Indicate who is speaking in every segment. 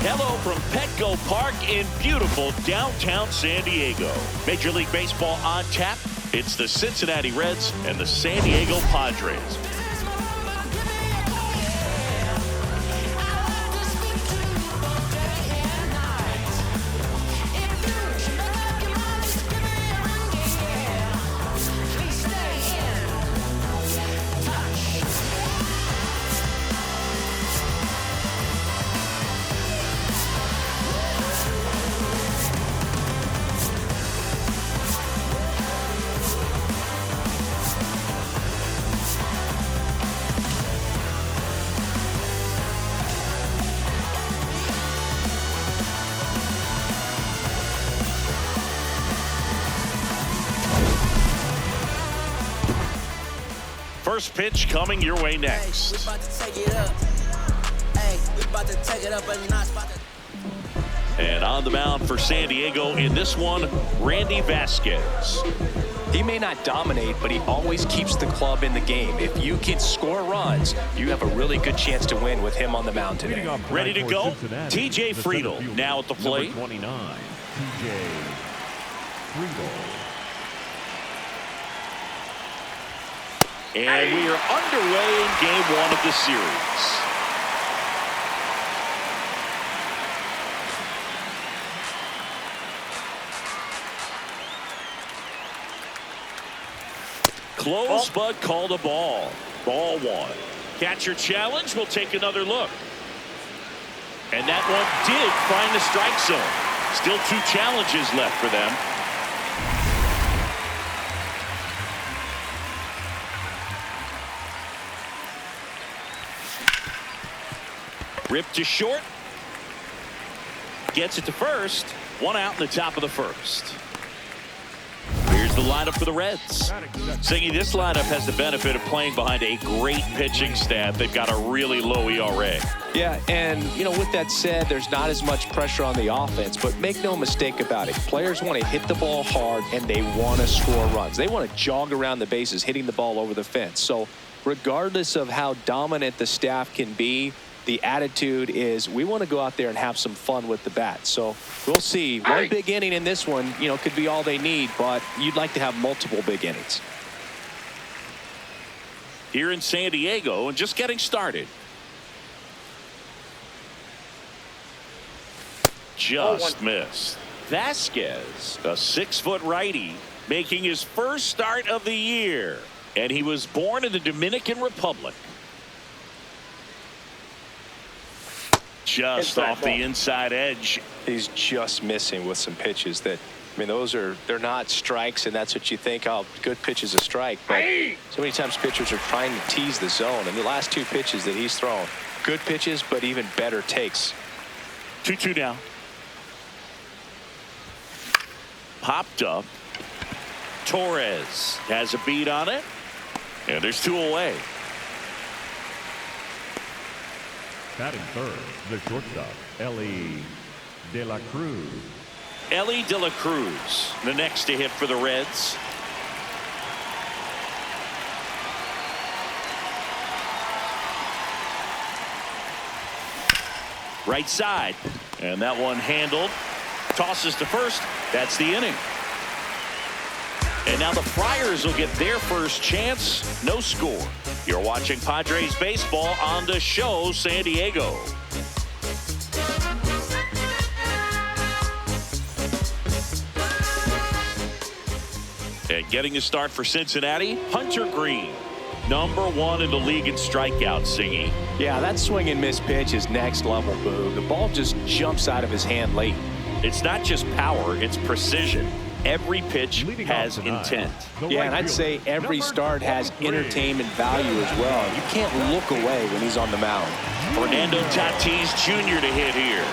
Speaker 1: Hello from Petco Park in beautiful downtown San Diego. Major League Baseball on tap. It's the Cincinnati Reds and the San Diego Padres. First pitch coming your way next.
Speaker 2: Hey, we about to take it up. Hey, we about to take it up a notch.
Speaker 1: And on the mound for San Diego in this one, Randy Vasquez.
Speaker 3: He may not dominate, but he always keeps the club in the game. If you can score runs, you have a really good chance to win with him on the mound today.
Speaker 1: Ready to go? TJ Friedl now at the plate.
Speaker 4: 29, TJ Friedl.
Speaker 1: And we are underway in game one of the series. Close, but called a ball. Ball one. Catcher challenge. We'll take another look. And that one did find the strike zone. Still 2 challenges left for them. Ripped to short. Gets it to first. 1 out in the top of the first. Here's the lineup for the Reds. Siggy, this lineup has the benefit of playing behind a great pitching staff. They've got a really low ERA.
Speaker 3: Yeah, and, you know, with that said, there's not as much pressure on the offense, but make no mistake about it. Players want to hit the ball hard, and they want to score runs. They want to jog around the bases, hitting the ball over the fence. So regardless of how dominant the staff can be, the attitude is we want to go out there and have some fun with the bat. So we'll see. One big inning in this one, you know, could be all they need, but you'd like to have multiple big innings.
Speaker 1: Here in San Diego and just getting started. Just missed. Vasquez, a 6-foot righty, making his first start of the year. And he was born in the Dominican Republic. Just off the inside edge.
Speaker 3: He's just missing with some pitches that, I mean, they're not strikes, and that's what you think, oh, good pitch is a strike. But so many times pitchers are trying to tease the zone, and the last 2 pitches that he's thrown, good pitches, but even better takes.
Speaker 1: 2-2 now. Popped up. Torres has a beat on it, and there's 2 away.
Speaker 4: Batting third, the shortstop, Elly De La Cruz.
Speaker 1: Elly De La Cruz, the next to hit for the Reds. Right side, and that one handled. Tosses to first. That's the inning. And now the Friars will get their first chance. No score. You're watching Padres baseball on the show, San Diego. And getting a start for Cincinnati, Hunter Greene. #1 in the league in strikeouts, Singy.
Speaker 3: Yeah, that swing and miss pitch is next level, Boo. The ball just jumps out of his hand late.
Speaker 1: It's not just power, it's precision. Every pitch has intent.
Speaker 3: Yeah, and I'd say every start has entertainment value as well. You can't look away when he's on the mound.
Speaker 1: Fernando Tatis Jr. to hit here.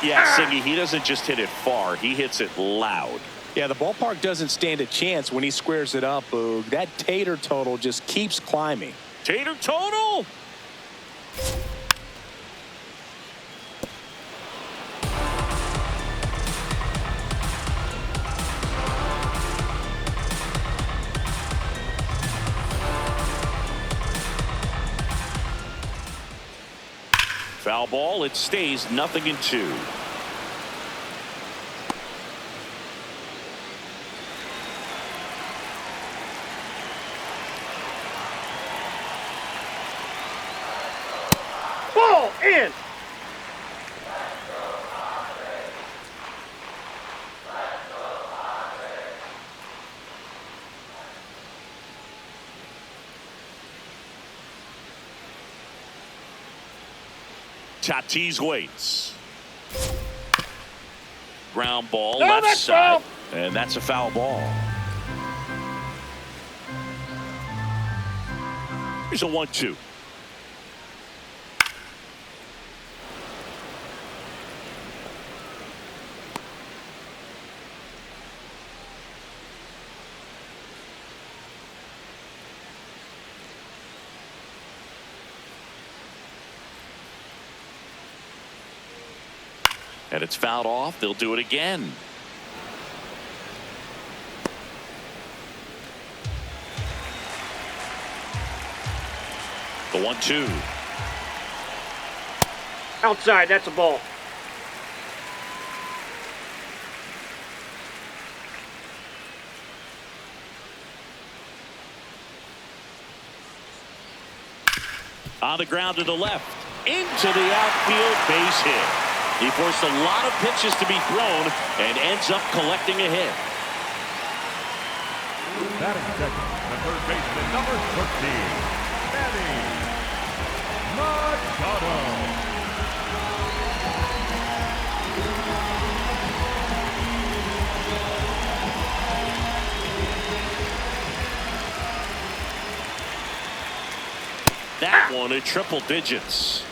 Speaker 1: Yeah, Singy, he doesn't just hit it far, he hits it loud.
Speaker 3: Yeah, the ballpark doesn't stand a chance when he squares it up, Boog. That tater total just keeps climbing.
Speaker 1: Tater total? Foul ball. It stays 0-2.
Speaker 5: Ball in.
Speaker 1: Tatis waits. Ground ball,
Speaker 5: No,
Speaker 1: left
Speaker 5: that's
Speaker 1: side.
Speaker 5: foul.
Speaker 1: And that's a foul ball. Here's a 1-2. And it's fouled off. They'll do it again. The 1-2.
Speaker 5: Outside, that's a ball.
Speaker 1: On the ground to the left. Into the outfield, base hit. He forced a lot of pitches to be thrown and ends up collecting a hit.
Speaker 4: Batting second, the third baseman, number 13, Manny Machado.
Speaker 1: That one in triple digits.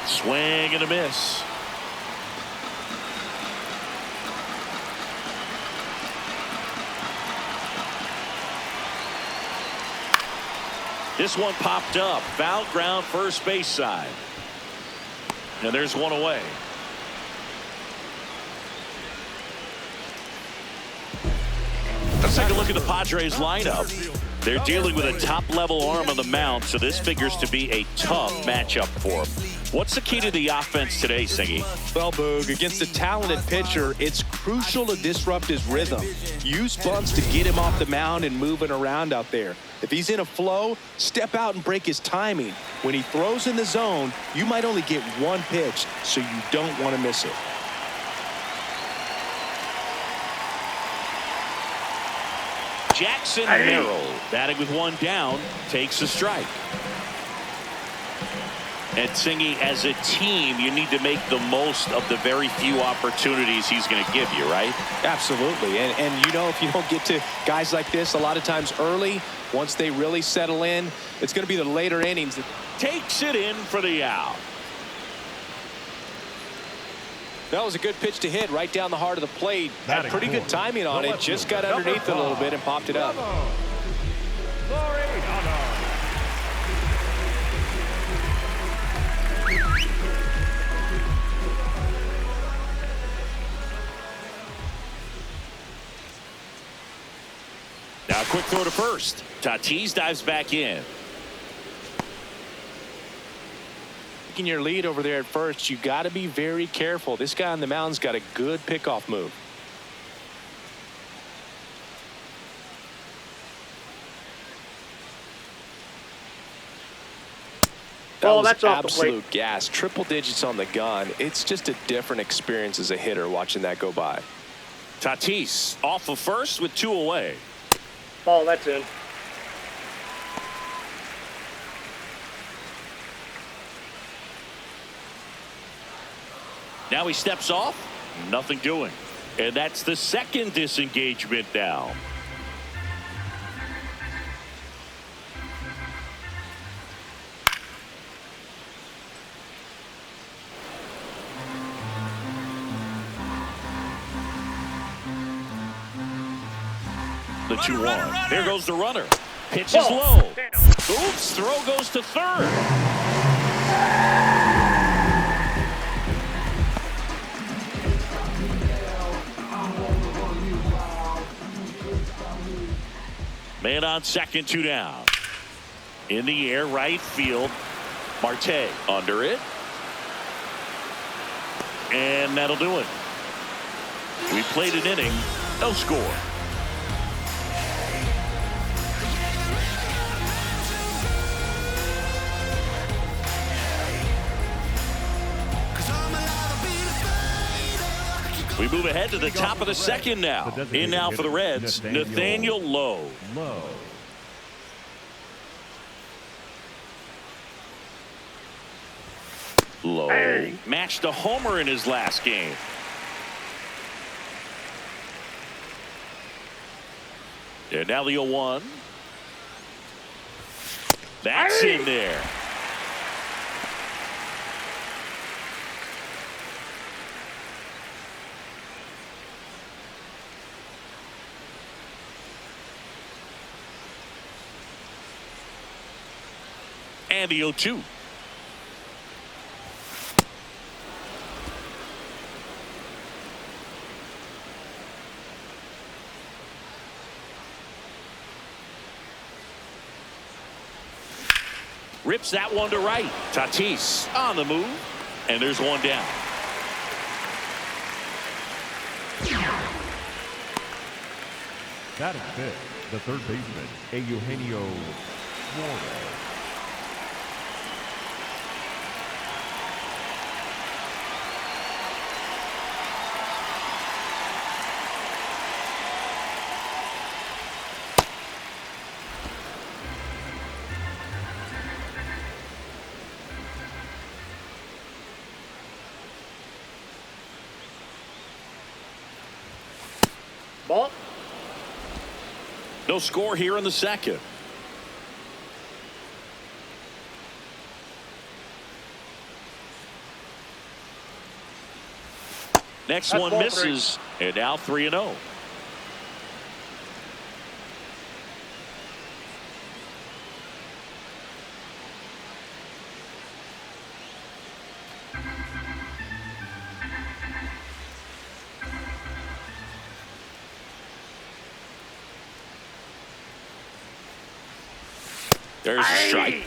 Speaker 1: Swing and a miss. This one popped up. Foul ground, first base side. And there's one away. Let's take a look at the Padres lineup. They're dealing with a top-level arm on the mound, so this figures to be a tough matchup for them. What's the key to the offense today, Singy?
Speaker 3: Well, Boog, against a talented pitcher, it's crucial to disrupt his rhythm. Use bunts to get him off the mound and moving around out there. If he's in a flow, step out and break his timing. When he throws in the zone, you might only get one pitch, so you don't want to miss it.
Speaker 1: Jackson Merrill, batting with one down, takes a strike. And Singy, as a team, you need to make the most of the very few opportunities he's going to give you, right?
Speaker 3: Absolutely. And you know, if you don't get to guys like this a lot of times early, once they really settle in, it's going to be the later innings.
Speaker 1: Takes it in for the out.
Speaker 3: That was a good pitch to hit right down the heart of the plate. Had pretty good timing on it. Just got underneath it a little bit and popped it up.
Speaker 1: Now a quick throw to first. Tatis dives back in.
Speaker 3: Taking your lead over there at first, you got to be very careful. This guy on the mound's got a good pickoff move. That was
Speaker 5: that's off the plate.
Speaker 3: absolute gas. Triple digits on the gun. It's just a different experience as a hitter watching that go by.
Speaker 1: Tatis off of first with two away.
Speaker 5: Ball, that's in.
Speaker 1: Now he steps off. Nothing doing. And that's the second disengagement now. the 2-1. There goes the runner. Pitch is low. Oops, throw goes to third. Man on second, 2 down. In the air, right field. Marte under it. And that'll do it. We played an inning, no score. We move ahead to the top of the second now. In now for the Reds, Nathaniel Lowe. Lowe matched a homer in his last game. And now the 0-1. That's in there. And the 0-2. Rips that one to right. Tatis on the move. And there's one down.
Speaker 4: That is fifth, the third baseman, Eugenio Suarez.
Speaker 5: Ball.
Speaker 1: No score here in the second. Next one misses, and now 3-0. There's a strike.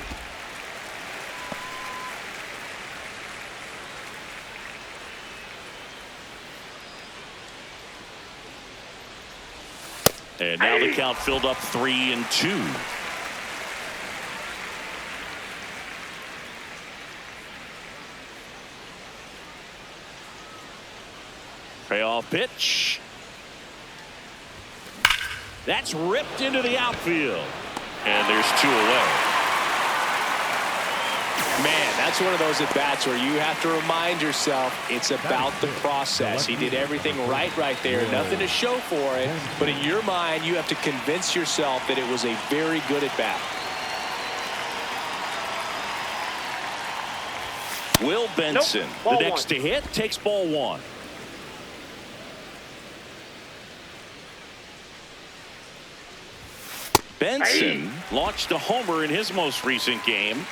Speaker 1: And now the count filled up 3-2. Payoff pitch. That's ripped into the outfield. And there's 2 away.
Speaker 3: Man, that's one of those at-bats where you have to remind yourself it's about the process. He did everything right there. Nothing to show for it. But in your mind, you have to convince yourself that it was a very good at-bat.
Speaker 1: Will Benson, the next to hit, takes ball 1. Benson launched a homer in his most recent game.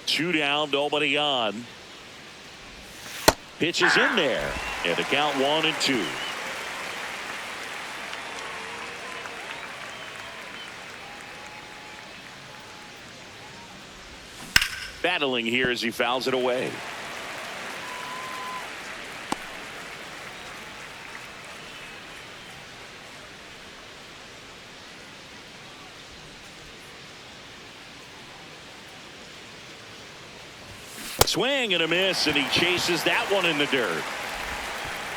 Speaker 1: Two down, nobody on. Pitch is in there. And the count 1-2. Battling here as he fouls it away. Swing and a miss, and he chases that one in the dirt.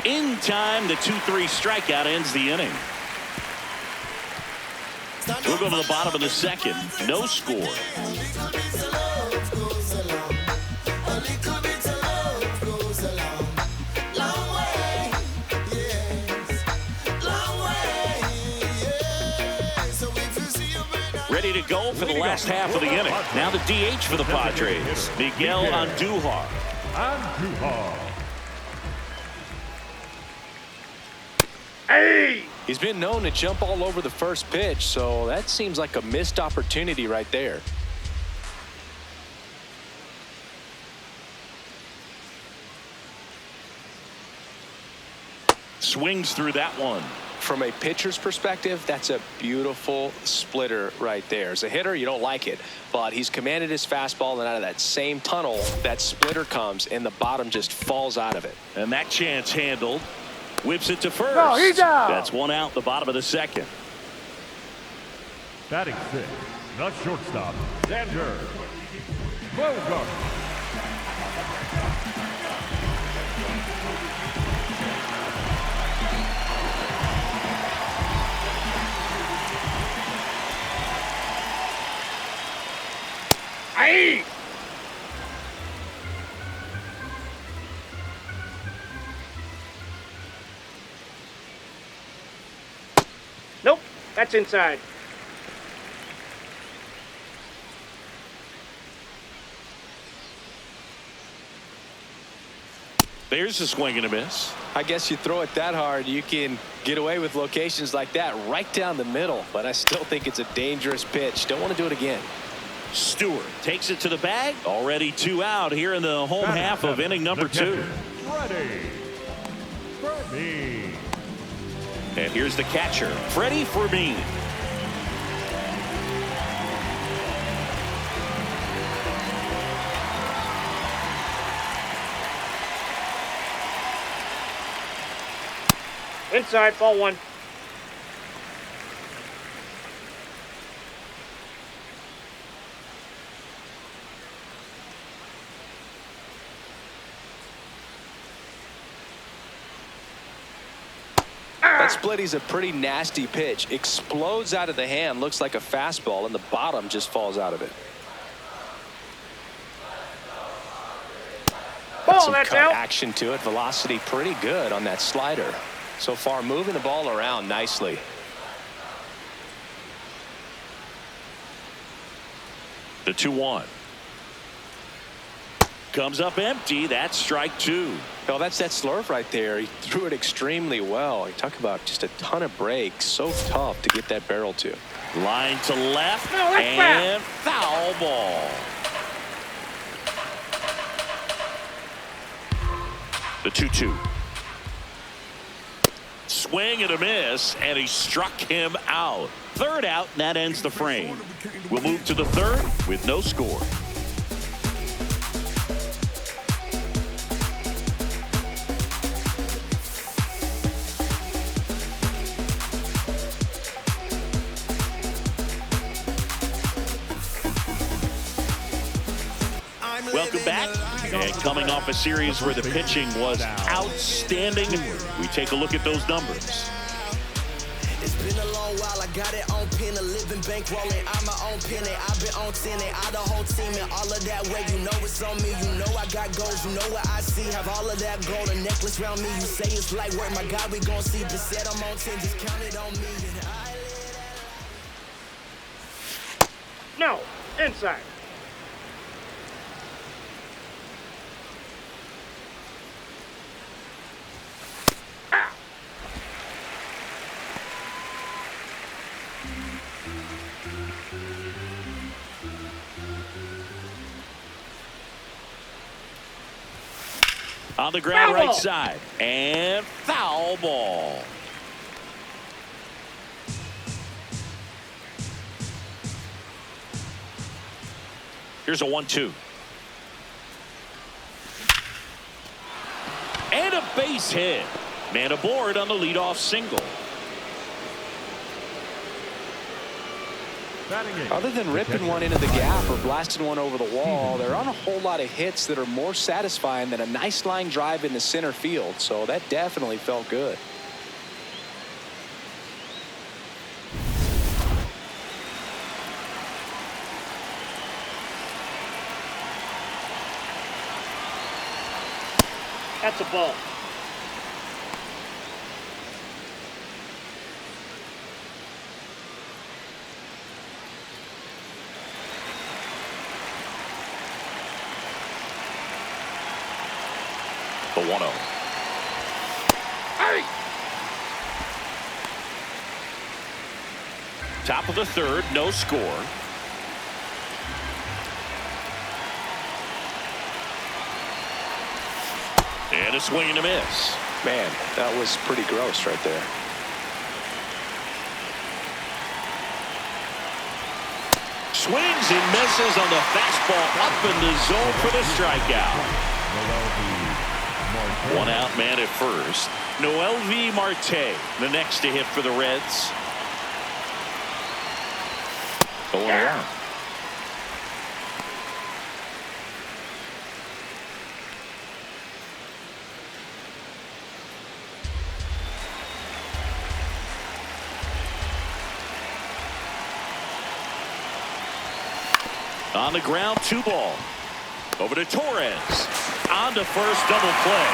Speaker 1: In time, the 2-3 strikeout ends the inning. We'll go to the bottom of the second. No score. Ready to go for the last half of the inning. Now the DH for the Padres, Miguel Andujar.
Speaker 4: Andujar.
Speaker 5: Hey!
Speaker 3: He's been known to jump all over the first pitch, so that seems like a missed opportunity right there.
Speaker 1: Swings through that one.
Speaker 3: From a pitcher's perspective, that's a beautiful splitter right there. As a hitter, you don't like it, but he's commanded his fastball, and out of that same tunnel, that splitter comes, and the bottom just falls out of it.
Speaker 1: And that chance handled. Whips it to first.
Speaker 5: No, he's out.
Speaker 1: That's one out, the bottom of the second.
Speaker 4: Batting sixth, the shortstop, Xander Bogearts.
Speaker 5: Hey! Nope, that's inside.
Speaker 1: There's a swing and a miss.
Speaker 3: I guess you throw it that hard, you can get away with locations like that right down the middle, but I still think it's a dangerous pitch. Don't want to do it again.
Speaker 1: Stewart takes it to the bag. Already 2 out here in the home half of inning number 2.
Speaker 4: Freddy Fermin.
Speaker 1: And here's the catcher, Freddy Fermin.
Speaker 5: Inside, ball 1.
Speaker 3: That splitty's a pretty nasty pitch. Explodes out of the hand, looks like a fastball, and the bottom just falls out of it.
Speaker 5: Ball,
Speaker 3: Some
Speaker 5: that's
Speaker 3: cut
Speaker 5: out.
Speaker 3: action to it. Velocity pretty good on that slider. So far, moving the ball around nicely.
Speaker 1: The 2-1. Comes up empty. That's strike 2.
Speaker 3: Oh, that's that slurve right there. He threw it extremely well. You talk about just a ton of breaks. So tough to get that barrel to.
Speaker 1: Line to left.
Speaker 5: No, that's
Speaker 1: and foul ball. The 2-2. Swing and a miss, and he struck him out. Third out, and that ends the frame. We'll move to the third with no score. Welcome back. And coming off a series where the pitching was outstanding, we take a look at those numbers.
Speaker 2: It's been a long while, I got it on pin, a living bankrolling, I'm my own penny, I've been on 10, and I the whole team, and all of that way, you know it's on me, you know I got goals, you know what I see, have all of that gold, a necklace around me, you say it's light work, my God, we gon' see, but said I'm on 10, just count it on me, and
Speaker 5: No, inside.
Speaker 1: On the ground,
Speaker 5: Foul
Speaker 1: right
Speaker 5: ball.
Speaker 1: side, and foul ball. Here's a 1-2. And a base hit. Man aboard on the leadoff single.
Speaker 3: Other than ripping one into the gap or blasting one over the wall, there aren't a whole lot of hits that are more satisfying than a nice line drive in the center field. So that definitely felt good.
Speaker 5: That's a ball.
Speaker 1: 1-0.
Speaker 5: Hey!
Speaker 1: Top of the third, no score. And a swing and a miss.
Speaker 3: Man, that was pretty gross right there.
Speaker 1: Swings and misses on the fastball up in the zone for the strikeout. One out man at first. Noelvi Marte, the next to hit for the Reds. 0-1. On the ground, 2 ball. Over to Torres. On to first, double play.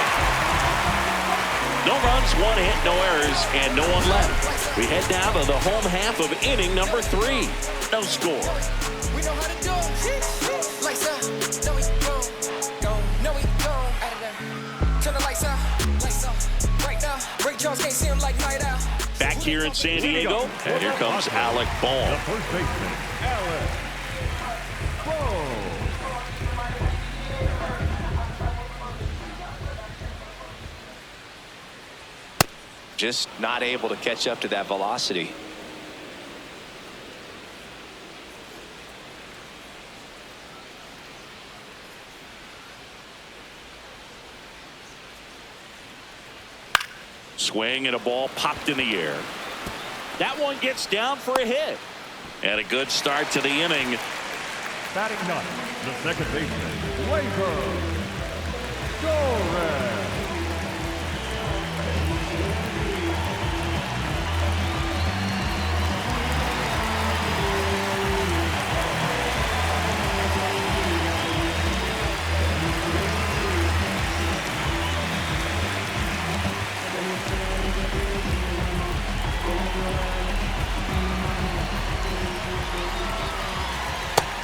Speaker 1: No runs, 1 hit, no errors, and no one left. We head down to the home half of inning number 3. No score.
Speaker 2: We know how to do it. Lights up, no we go, no we go. Out of there. Turn the lights out, right now. Ray Jones can't see him like night out.
Speaker 1: Back here in San Diego, and here comes Alec Bohm.
Speaker 4: The first baseman, Alec Bohm.
Speaker 3: Just not able to catch up to that velocity.
Speaker 1: Swing and a ball popped in the air. That one gets down for a hit. And a good start to the inning.
Speaker 4: Batting ninth, the second baseman, Gleyber Torres.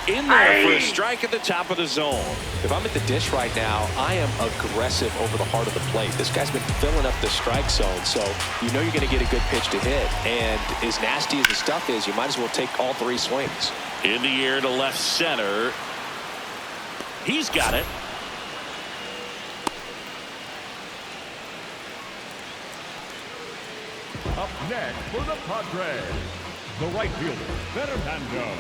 Speaker 1: In there for a strike at the top of the zone.
Speaker 3: If I'm at the dish right now, I am aggressive over the heart of the plate. This guy's been filling up the strike zone, so you know you're going to get a good pitch to hit. And as nasty as the stuff is, you might as well take all 3 swings.
Speaker 1: In the air to left center. He's got it.
Speaker 4: Up next for the Padres, the right fielder, Fernando.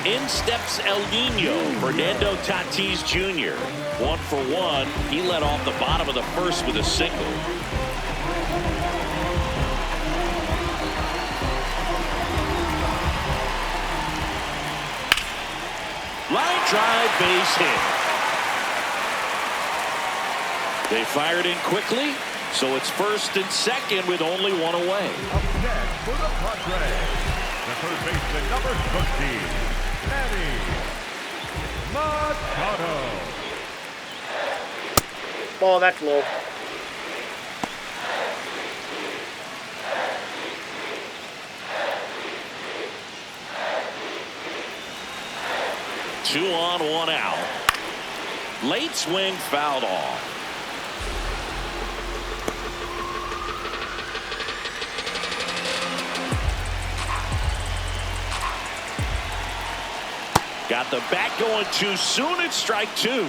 Speaker 1: In steps El Nino, Fernando Tatis Jr. 1 for 1. He led off the bottom of the first with a single. Line drive, base hit. They fired in quickly, so it's first and second with only 1 away.
Speaker 4: Up next for the Padres, the third baseman, number 13, Manny Machado.
Speaker 5: Ball, that's low.
Speaker 1: Two on, 1 out. Late swing fouled off. Got the bat going too soon. It's strike 2.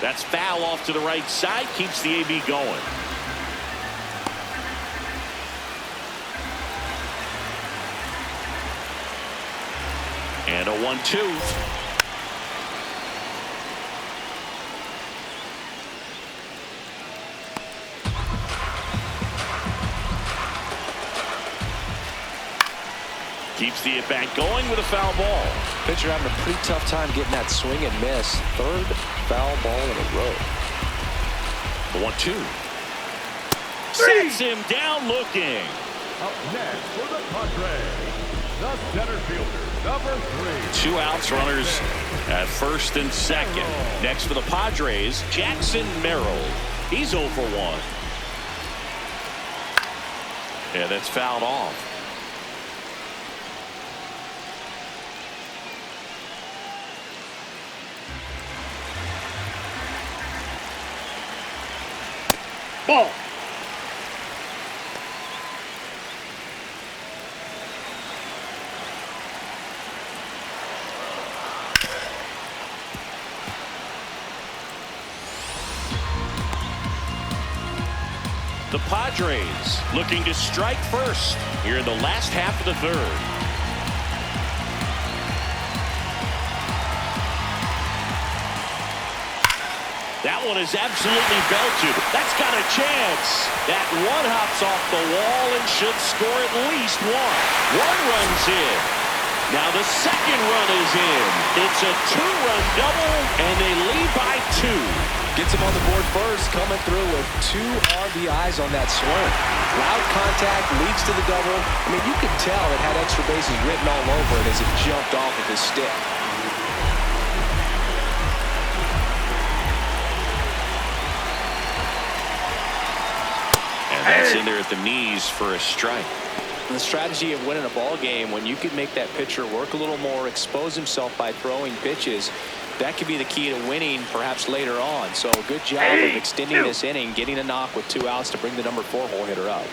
Speaker 1: That's foul off to the right side. Keeps the AB going. And a 1-2. Keeps the at-bat going with a foul ball.
Speaker 3: Pitcher having a pretty tough time getting that swing and miss. 3rd foul ball in a row.
Speaker 1: The 1-2. Sets him down looking.
Speaker 4: Up next for the Padres, the center fielder, number 3.
Speaker 1: 2 outs, runners at first and second. Next for the Padres, Jackson Merrill. He's 0 for 1. And that's fouled off.
Speaker 5: Ball.
Speaker 1: The Padres looking to strike first here in the last half of the third. That one is absolutely belted. That's got a chance. That one hops off the wall and should score at least one. One run's in. Now the second run is in. It's a two-run double, and they lead by two.
Speaker 3: Gets him on the board first, coming through with 2 RBIs on that swing. Loud contact leads to the double. I mean, you could tell it had extra bases written all over it as it jumped off of his stick.
Speaker 1: And that's in there at the knees for a strike.
Speaker 3: The strategy of winning a ball game, when you can make that pitcher work a little more, expose himself by throwing pitches, that could be the key to winning perhaps later on. So a good job of extending this inning, getting a knock with 2 outs to bring the number 4 hole hitter up.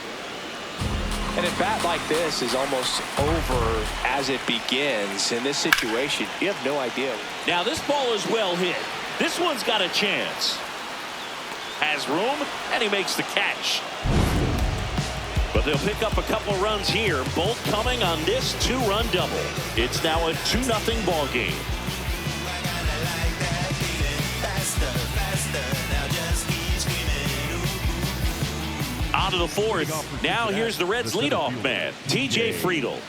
Speaker 3: And a bat like this is almost over as it begins. In this situation, you have no idea.
Speaker 1: Now this ball is well hit. This one's got a chance. Has room, and he makes the catch. But they'll pick up a couple runs here, both coming on this 2-run double. It's now a 2-0 ball game. On to the 4th. Now here's the Reds' leadoff man, TJ Friedl.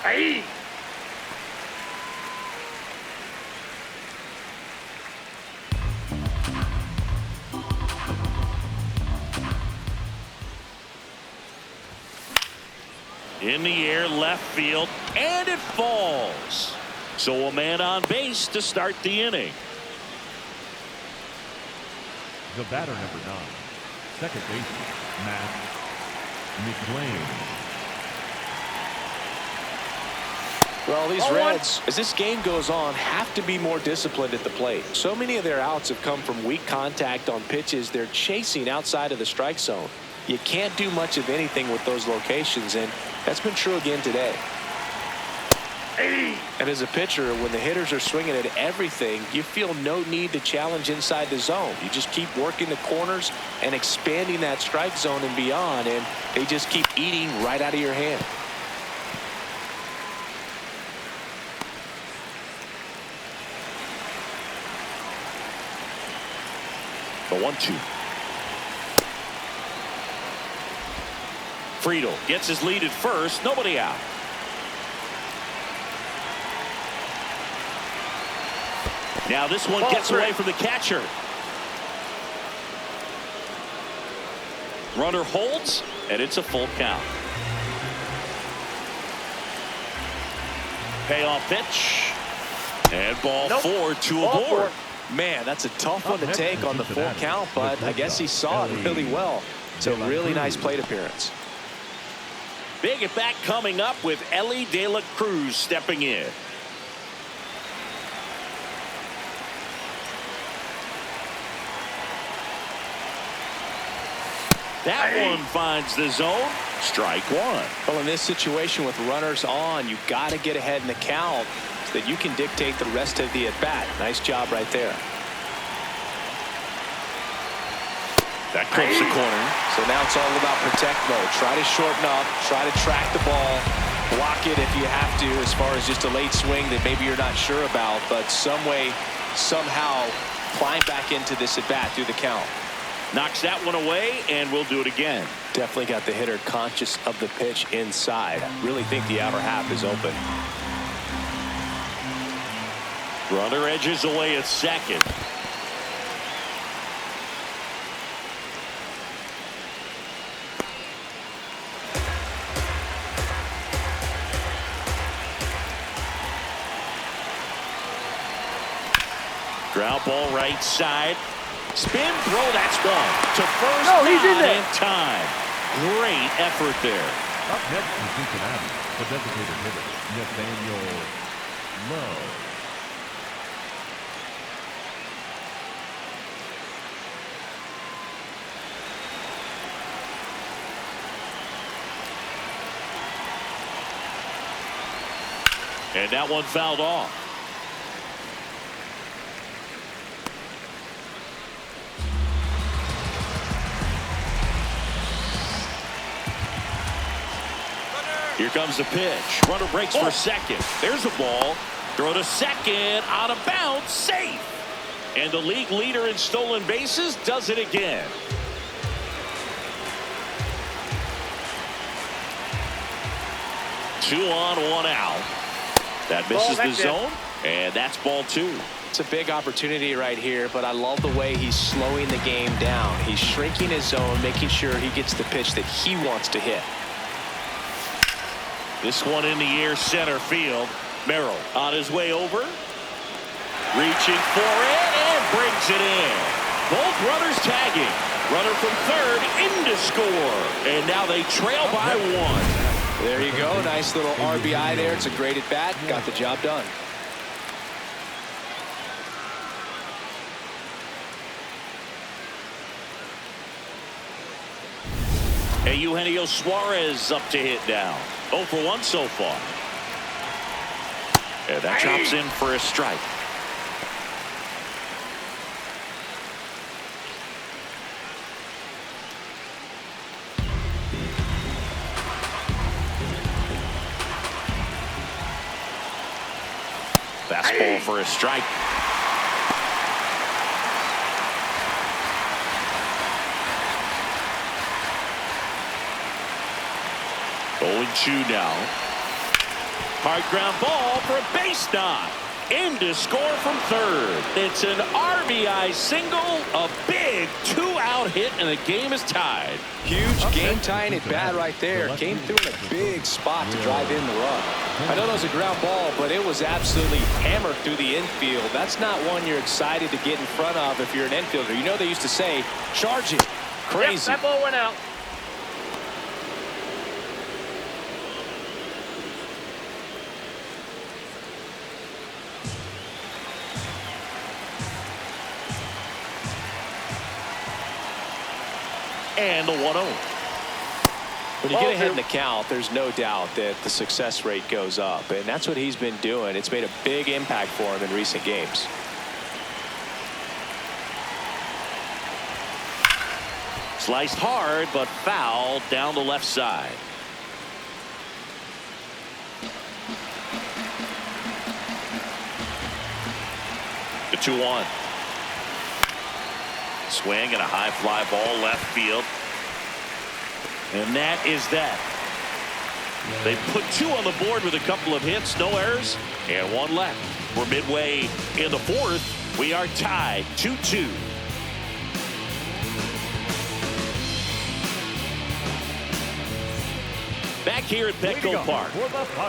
Speaker 5: Hey.
Speaker 1: In the air, left field, and it falls. So a man on base to start the inning.
Speaker 4: The batter, number 9, second baseman, Matt McLain.
Speaker 3: Well, these Reds, as this game goes on, have to be more disciplined at the plate. So many of their outs have come from weak contact on pitches they're chasing outside of the strike zone. You can't do much of anything with those locations, and that's been true again today. And as a pitcher, when the hitters are swinging at everything, you feel no need to challenge inside the zone. You just keep working the corners and expanding that strike zone and beyond, and they just keep eating right out of your hand.
Speaker 1: The 1-2. Friedl gets his lead at first. Nobody out. Now this one gets away from the catcher. Runner holds, and it's a full count. Payoff pitch. And ball 4, 2 aboard.
Speaker 3: Man, that's a tough one to take on the full count, but I guess he saw it really well. It's a really nice plate appearance.
Speaker 1: Big at bat coming up with Elly De La Cruz stepping in. That one finds the zone. Strike 1.
Speaker 3: Well, in this situation with runners on, you've got to get ahead in the count so that you can dictate the rest of the at-bat. Nice job right there.
Speaker 1: That clips the corner.
Speaker 3: So now it's all about protect mode. Try to shorten up, try to track the ball, block it if you have to, as far as just a late swing that maybe you're not sure about, but some way, somehow climb back into this at-bat through the count.
Speaker 1: Knocks that one away, and we'll do it again.
Speaker 3: Definitely got the hitter conscious of the pitch inside. Really think the outer half is open.
Speaker 1: Runner edges away at second. Ground ball right side. Spin throw, that's one. To first,
Speaker 5: no, he's in there.
Speaker 1: In time. Great effort there.
Speaker 4: Up next from Cincinnati, the designated hitter, Nathaniel Lowe.
Speaker 1: And that one fouled off. Here comes the pitch. Runner breaks for second. There's a ball. Throw to second. Out of bounds. Safe. And the league leader in stolen bases does it again. Two on, one out. That misses the zone. And that's ball two.
Speaker 3: It's a big opportunity right here, but I love the way he's slowing the game down. He's shrinking his zone, making sure he gets the pitch that he wants to hit.
Speaker 1: This one in the air, center field. Merrill on his way over. Reaching for it and brings it in. Both runners tagging. Runner from third in to score. And now they trail by one.
Speaker 3: There you go. Nice little RBI there. It's a great at bat. Got the job done.
Speaker 1: And Eugenio Suarez up to hit now. 0 for 1 so far. And that chops in for a strike. Fastball for a strike. Going 2 now. Hard ground ball for a base knock. In to score from third. It's an RBI single, a big 2-out hit, and the game is tied.
Speaker 3: Huge game tying at bat right there. Came through in a big spot to drive in the run. I know that was a ground ball, but it was absolutely hammered through the infield. That's not one you're excited to get in front of if you're an infielder. You know they used to say, charging. Crazy.
Speaker 5: Yep, that ball went out.
Speaker 1: And the 1-0.
Speaker 3: When you get ahead in the count, there's no doubt that the success rate goes up, and that's what he's been doing. It's made a big impact for him in recent games.
Speaker 1: Sliced hard, but foul down the left side. The 2-1. Swing and a high fly ball left field. And that is that. They put 2 on the board with a couple of hits, no errors, and 1 left. We're midway in the 4th. We are tied 2-2. Back here at Petco Park,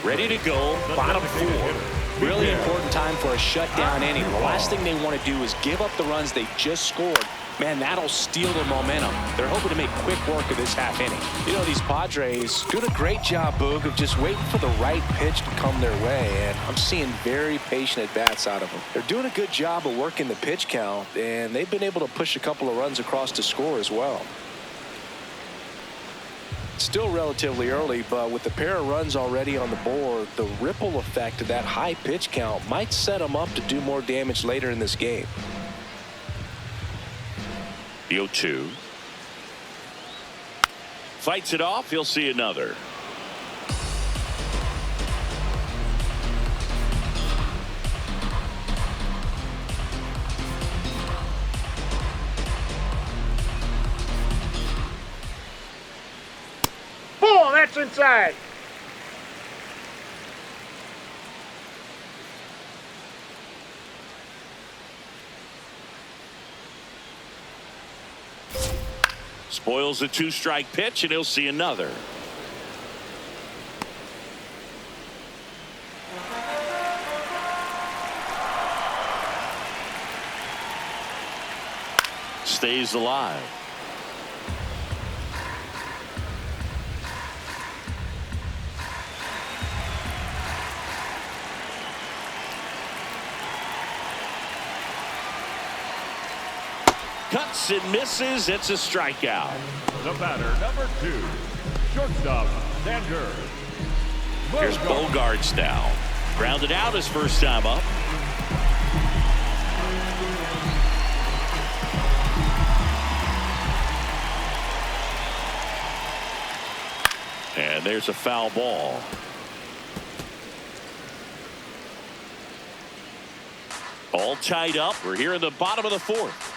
Speaker 1: ready to go, bottom 4.
Speaker 3: Really important time for a shutdown inning. The last thing they want to do is give up the runs they just scored. Man, that'll steal the momentum. They're hoping to make quick work of this half inning. You know, these Padres doing a great job, Boog, of just waiting for the right pitch to come their way, and I'm seeing very patient at-bats out of them. They're doing a good job of working the pitch count, and they've been able to push a couple of runs across to score as well. Still relatively early, but with the pair of runs already on the board, the ripple effect of that high pitch count might set them up to do more damage later in this game.
Speaker 1: The 0-2. Fights it off. He'll see another.
Speaker 5: Ball, that's inside.
Speaker 1: Spoils the 2-strike pitch, and he'll see another. Stays alive. Cuts and misses. It's a strikeout.
Speaker 4: The batter, number 2, shortstop, Xander
Speaker 1: Here's Bogearts now. Grounded out his first time up. And there's a foul ball. All tied up. We're here in the bottom of the fourth.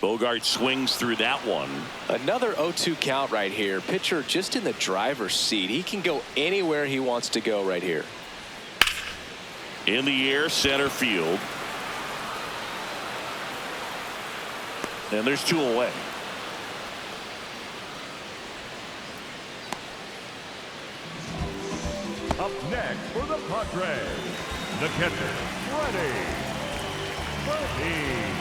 Speaker 1: Bogearts swings through that one.
Speaker 3: Another 0-2 count right here. Pitcher just in the driver's seat. He can go anywhere he wants to go right here.
Speaker 1: In the air, center field. And there's two away.
Speaker 4: Up next for the Padres, the catcher, Freddy Fermin.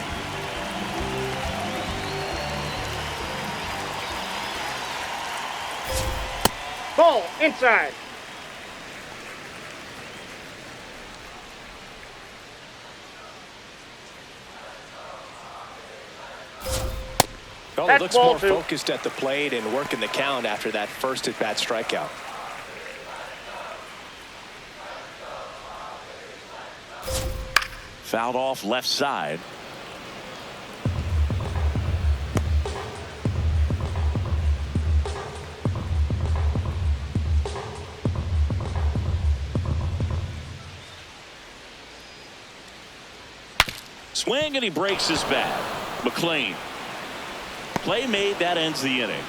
Speaker 5: Ball inside.
Speaker 3: Oh, he
Speaker 5: That's
Speaker 3: looks
Speaker 5: ball
Speaker 3: more
Speaker 5: two.
Speaker 3: focused at the plate and working the count after that first at-bat strikeout.
Speaker 1: Fouled off left side. Swing and he breaks his bat. McLain. Play made, that ends the inning.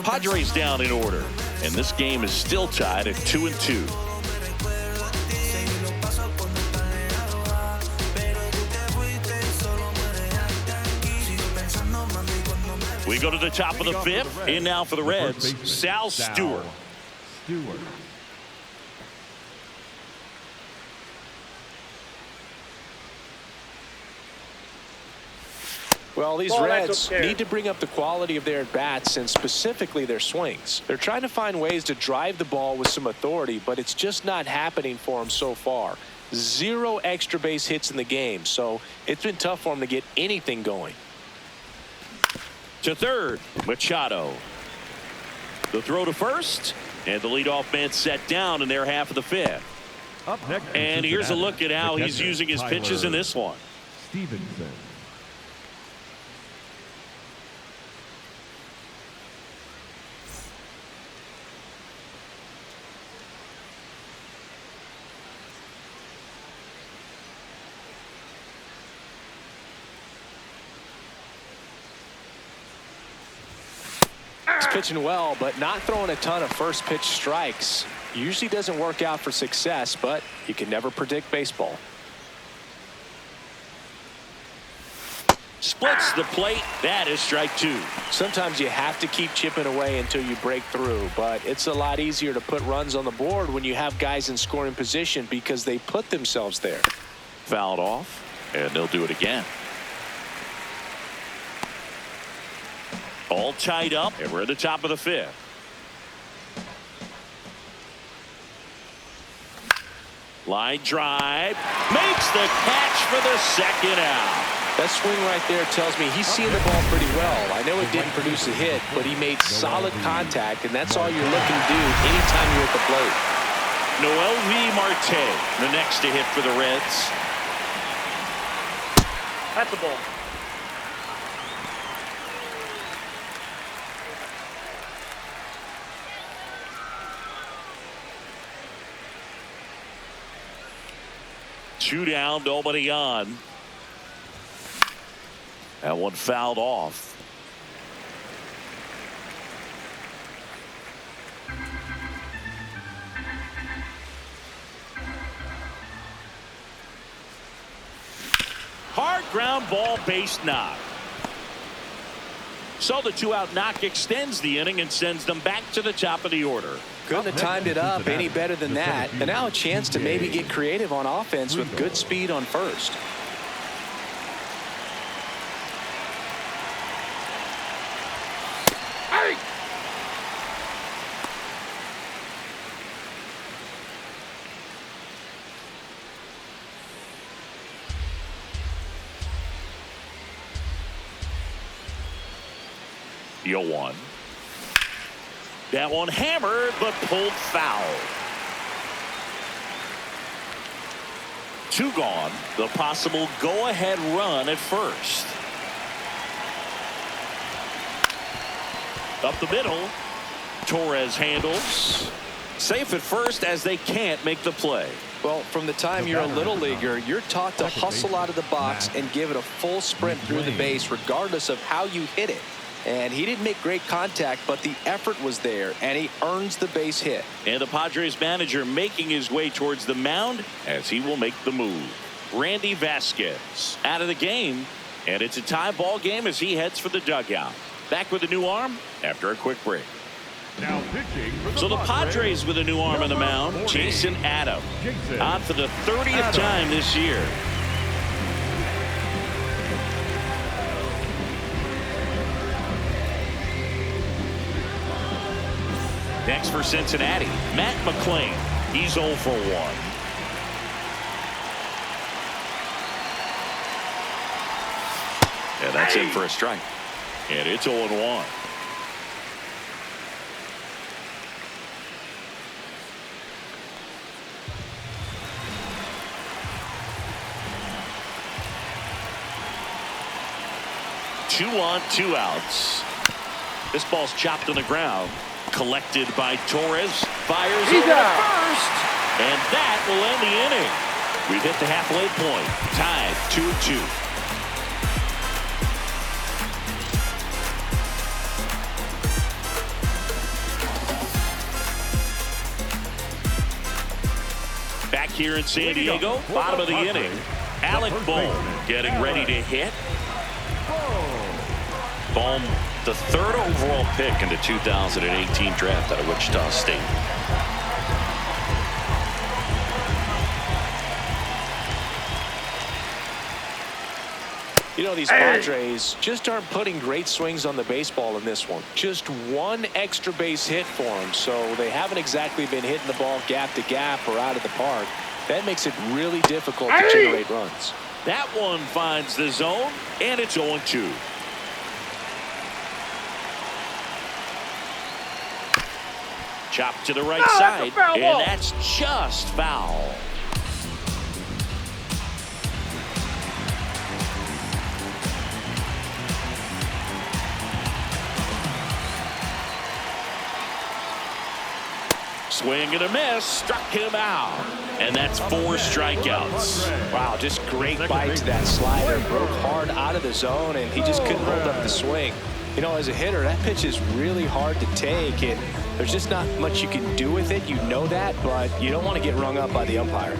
Speaker 1: Padres down in order, and this game is still tied at 2-2. We go to the top of the fifth. In now for the Reds, Sal Stewart.
Speaker 3: Well, these Reds need to bring up the quality of their at-bats and specifically their swings. They're trying to find ways to drive the ball with some authority, but it's just not happening for them so far. 0 extra base hits in the game, so it's been tough for them to get anything going.
Speaker 1: To third, Machado. The throw to first, and the leadoff man set down in their half of the fifth.
Speaker 4: Up next,
Speaker 1: and here's a look at how he's using his pitches in this one.
Speaker 4: Stephenson.
Speaker 3: He's pitching well, but not throwing a ton of first pitch strikes. Usually doesn't work out for success, but you can never predict baseball.
Speaker 1: Splits the plate. That is strike two.
Speaker 3: Sometimes you have to keep chipping away until you break through, but it's a lot easier to put runs on the board when you have guys in scoring position because they put themselves there.
Speaker 1: Fouled off, and they'll do it again. All tied up, and we're at the top of the fifth. Line drive. Makes the catch for the second out.
Speaker 3: That swing right there tells me he's seeing the ball pretty well. I know it didn't produce a hit, but he made solid contact, and that's all you're looking to do anytime you're at the plate.
Speaker 1: Noelvi Marte, the next to hit for the Reds.
Speaker 5: That's a ball.
Speaker 1: Two down, nobody on. That one fouled off. Hard ground ball, base knock. So the 2-out knock extends the inning and sends them back to the top of the order.
Speaker 3: Couldn't have timed it up any better than that. And now a chance to maybe get creative on offense with good speed on first.
Speaker 5: Hey!
Speaker 1: 0-1. That one hammered but pulled foul. 2 gone. The possible go-ahead run at first. Up the middle. Torres handles. Safe at first as they can't make the play.
Speaker 3: Well, from the time you're a little leaguer, you're taught to hustle out of the box and give it a full sprint through the base regardless of how you hit it. And he didn't make great contact, but the effort was there, and he earns the base hit.
Speaker 1: And the Padres manager making his way towards the mound as he will make the move. Randy Vasquez out of the game, and it's a tie ball game as he heads for the dugout. Back with a new arm after a quick break.
Speaker 4: Now pitching for
Speaker 1: So the Padres with a new arm on the mound, Jason Adam, on for the 30th time this year. Next for Cincinnati, Matt McLain. He's 0 for 1. And that's in for a strike. And it's 0-1. Two on, 2 outs. This ball's chopped on the ground. Collected by Torres. Fires over to first. And that will end the inning. We've hit the halfway point. Tied 2-2. Back here in San Diego, bottom of the inning. Alec Bohm getting ready to hit. Bohm, the 3rd overall pick in the 2018 draft out of Wichita State.
Speaker 3: You know, these Padres just aren't putting great swings on the baseball in this one. Just one extra base hit for them, so they haven't exactly been hitting the ball gap to gap or out of the park. That makes it really difficult to generate runs.
Speaker 1: That one finds the zone, and it's 0-2. Chopped to the right side, and that's just foul. Swing and a miss, struck him out. And that's 4 strikeouts.
Speaker 3: Wow, just great bite to that slider. Broke hard out of the zone, and he just couldn't hold up the swing. You know, as a hitter, that pitch is really hard to take, and there's just not much you can do with it. You know that, but you don't want to get rung up by the umpire.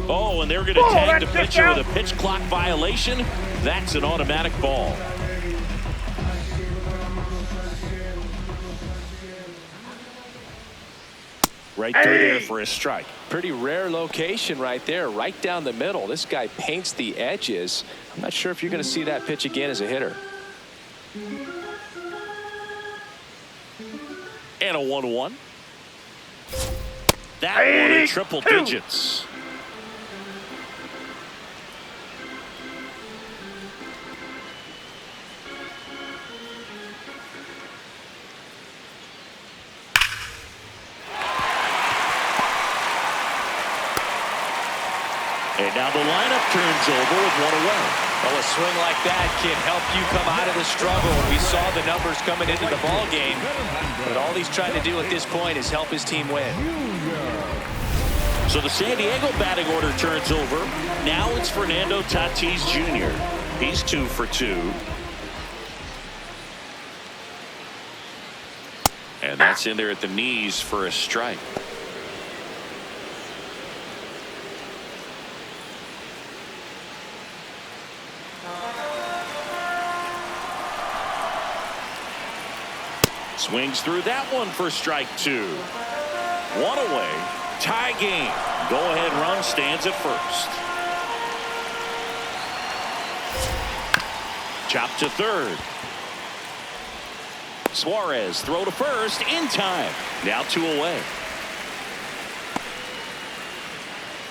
Speaker 1: Oh, and they're going to tag the pitcher with a pitch clock violation. That's an automatic ball. Right through there for a strike.
Speaker 3: Pretty rare location right there, right down the middle. This guy paints the edges. I'm not sure if you're going to see that pitch again as a hitter.
Speaker 1: And a 1-1. That one in triple digits. And now the lineup turns over with 1 away.
Speaker 3: Well, a swing like that can help you come out of the struggle. We saw the numbers coming into the ball game, but all he's trying to do at this point is help his team win.
Speaker 1: So the San Diego batting order turns over. Now it's Fernando Tatis Jr. He's 2 for 2. And that's in there at the knees for a strike. Swings through that one for strike 2. 1 away. Tie game. Go-ahead run stands at first. Chop to third. Suarez throw to first in time. Now 2 away.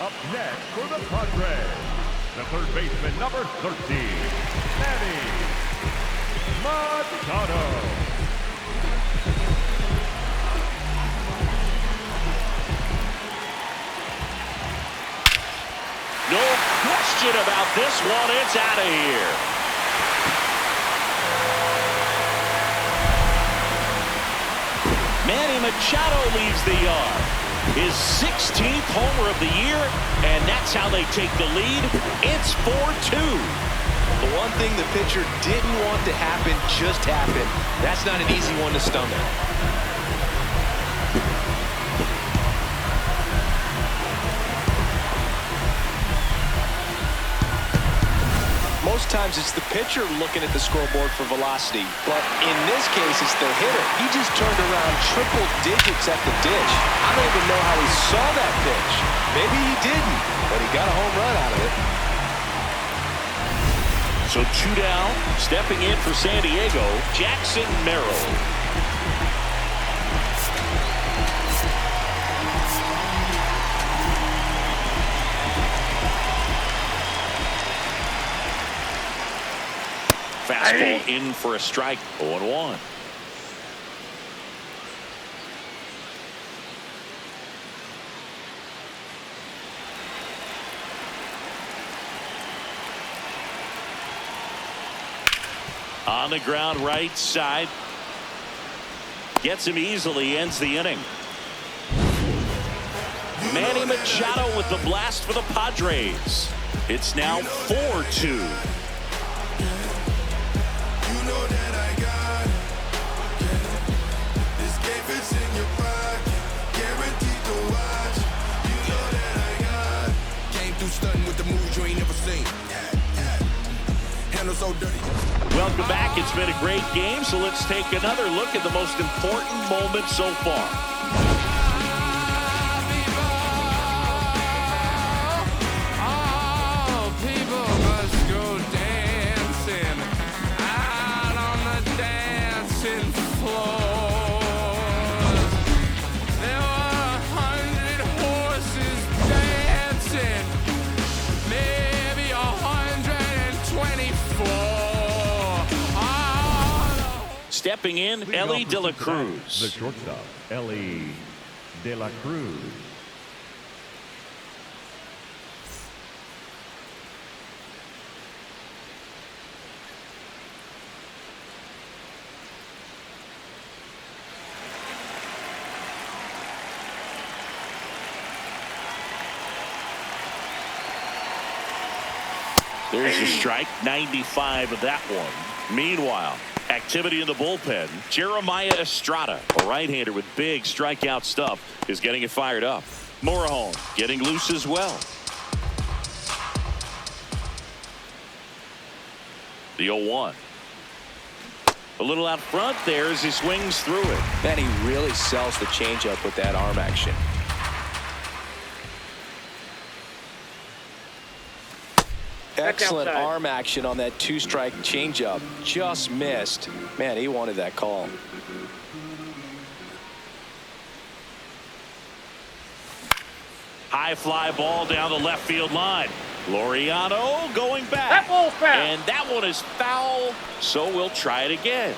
Speaker 4: Up next for the Padres, the third baseman, number 13, Manny Machado.
Speaker 1: No question about this one. It's out of here. Manny Machado leaves the yard. His 16th homer of the year, and that's how they take the lead. It's 4-2.
Speaker 3: The one thing the pitcher didn't want to happen just happened. That's not an easy one to stomach. Most times it's the pitcher looking at the scoreboard for velocity, but in this case it's the hitter. He just turned around triple digits at the dish. I don't even know how he saw that pitch. Maybe he didn't, but he got a home run out of it.
Speaker 1: So 2 down, stepping in for San Diego, Jackson Merrill. Fastball in for a strike. 0-1. On the ground, right side. Gets him easily, ends the inning. Manny Machado with the blast for the Padres. It's now 4-2. Welcome back. It's been a great game, so let's take another look at the most important moment so far. Stepping in, Elly De La Cruz.
Speaker 4: The shortstop, Elly De La Cruz.
Speaker 1: There's a strike, 95 of that one. Meanwhile, activity in the bullpen. Jeremiah Estrada, a right-hander with big strikeout stuff, is getting it fired up. Morejon getting loose as well. The 0-1. A little out front there as he swings through it.
Speaker 3: Man, he really sells the changeup with that arm action. Excellent arm action on that 2-strike changeup. Just missed. Man, he wanted that call.
Speaker 1: High fly ball down the left field line. Laureano going back.
Speaker 5: That ball's foul.
Speaker 1: And that one is foul, so we'll try it again.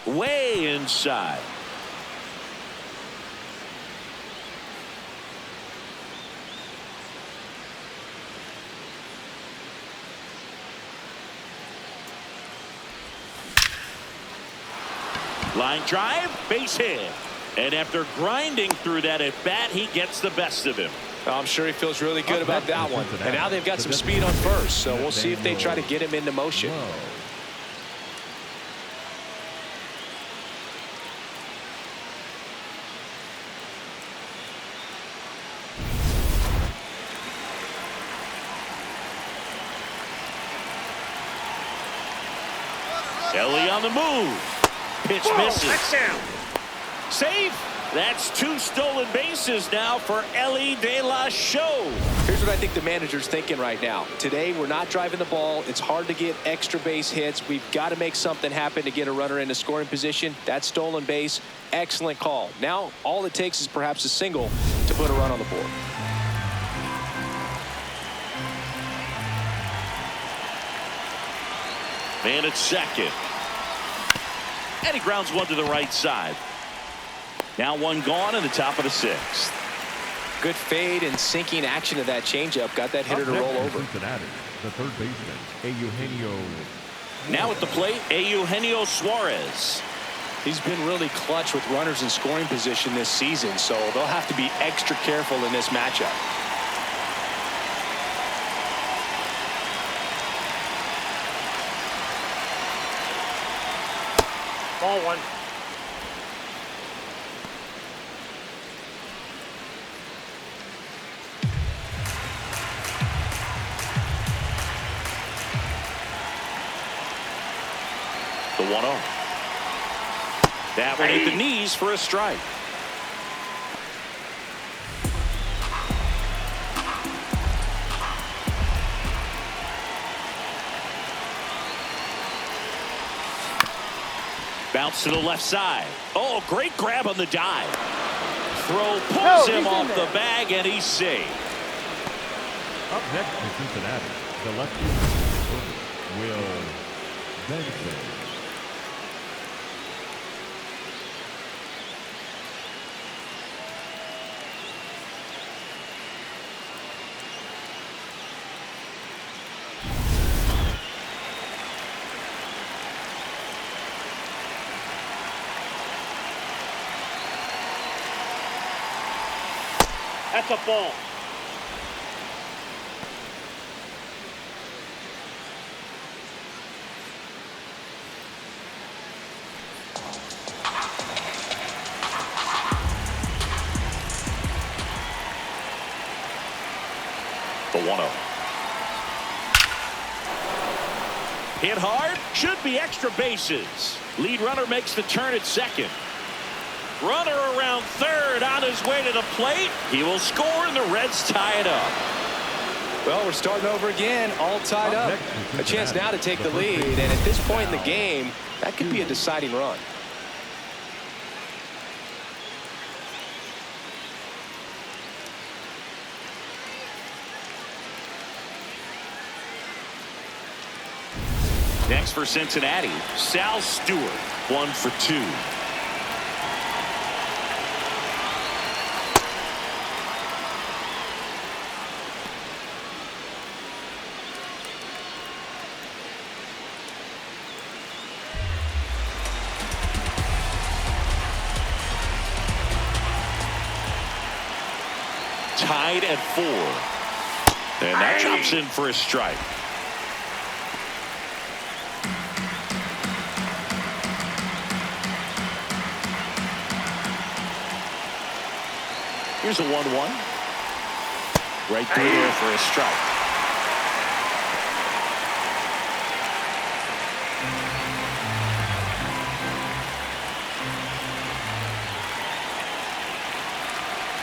Speaker 1: Way inside. Line drive, base hit. And after grinding through that at bat, he gets the best of him.
Speaker 3: I'm sure he feels really good about that one. And now they've got some speed on first, so we'll see if they try to get him into motion.
Speaker 1: Elly on the move. Pitch misses.
Speaker 5: That's down.
Speaker 1: Safe. That's 2 stolen bases now for Elly De La Cruz.
Speaker 3: Here's what I think the manager's thinking right now. Today, we're not driving the ball. It's hard to get extra base hits. We've got to make something happen to get a runner into scoring position. That stolen base, excellent call. Now, all it takes is perhaps a single to put a run on the board.
Speaker 1: Man at second. And he grounds one to the right side. Now 1 gone in the top of the 6th.
Speaker 3: Good fade and sinking action of that changeup. Got that hitter to roll over.
Speaker 4: Cincinnati, the third baseman, Eugenio.
Speaker 1: Now at the plate, Eugenio Suarez.
Speaker 3: He's been really clutch with runners in scoring position this season, so they'll have to be extra careful in this matchup.
Speaker 5: Ball 1.
Speaker 1: The 1-0. That one hit the knees for a strike. Bounce to the left side. Oh, great grab on the dive. Throw pulls him off the bag, and he's safe.
Speaker 4: Up next for Cincinnati, the lefty, Will Benson.
Speaker 5: That's a ball.
Speaker 1: The 1-0. Hit hard. Should be extra bases. Lead runner makes the turn at second. Runner around third on his way to the plate. He will score, and the Reds tie it up.
Speaker 3: Well, we're starting over again, all tied up. A chance now to take the lead, and at this point in the game, that could be a deciding run.
Speaker 1: Next for Cincinnati, Sal Stewart, 1 for 2. Tied at 4. And that drops in for a strike. Here's a 1-1. Right through there for a strike.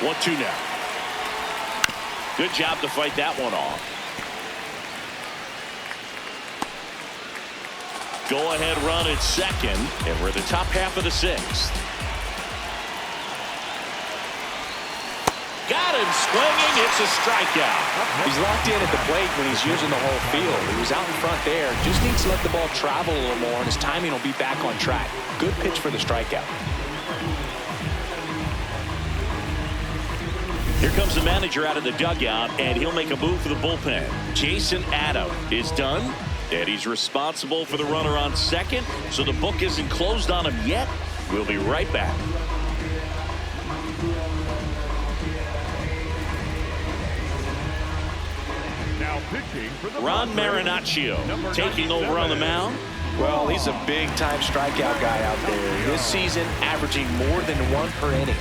Speaker 1: One, 2 now. Good job to fight that one off. Go ahead run at second, and we're at the top half of the 6th. Got him swinging. It's a strikeout.
Speaker 3: He's locked in at the plate when he's using the whole field. He was out in front there. Just needs to let the ball travel a little more, and his timing will be back on track. Good pitch for the strikeout.
Speaker 1: Here comes the manager out of the dugout, and he'll make a move for the bullpen. Jason Adam is done, and he's responsible for the runner on second, so the book isn't closed on him yet. We'll be right back.
Speaker 4: Now pitching for the
Speaker 1: Ron
Speaker 4: Padres,
Speaker 1: Marinaccio taking over on the mound.
Speaker 3: Well, he's a big-time strikeout guy out there. This season, averaging more than 1 per inning.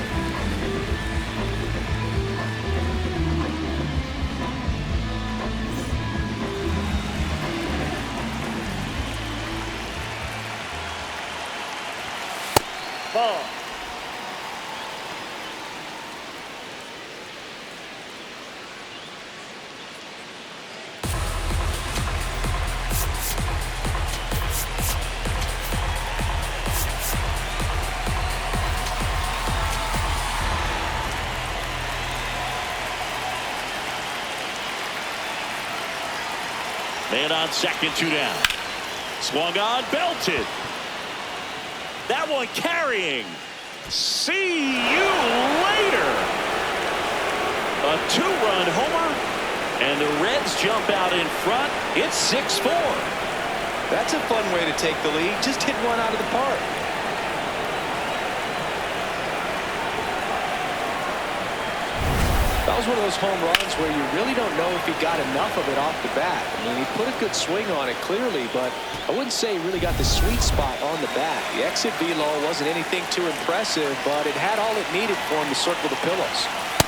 Speaker 5: Ball.
Speaker 1: Man on second, 2 down. Swung on, belted. That one carrying. See you later. A 2-run homer, and the Reds jump out in front. It's 6-4.
Speaker 3: That's a fun way to take the lead. Just hit one out of the park. That was one of those home runs where you really don't know if he got enough of it off the bat. I mean, he put a good swing on it clearly, but I wouldn't say he really got the sweet spot on the bat. The exit velo wasn't anything too impressive, but it had all it needed for him to circle the pillows.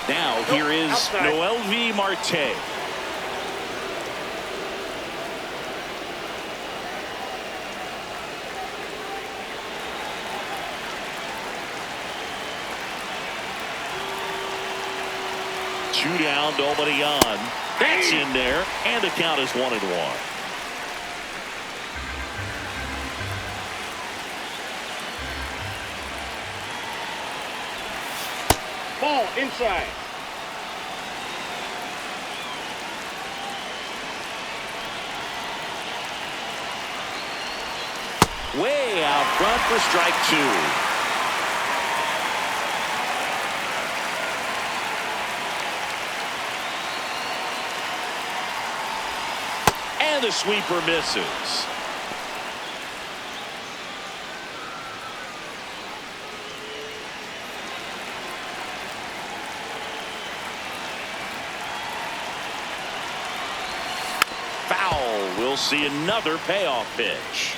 Speaker 1: Now here is
Speaker 5: outside.
Speaker 1: Noelvi Marte. Two down, nobody on. That's in there, and the count is 1-1.
Speaker 5: Ball inside.
Speaker 1: Way out front for strike 2. And the sweeper misses. Foul. We'll see another payoff pitch.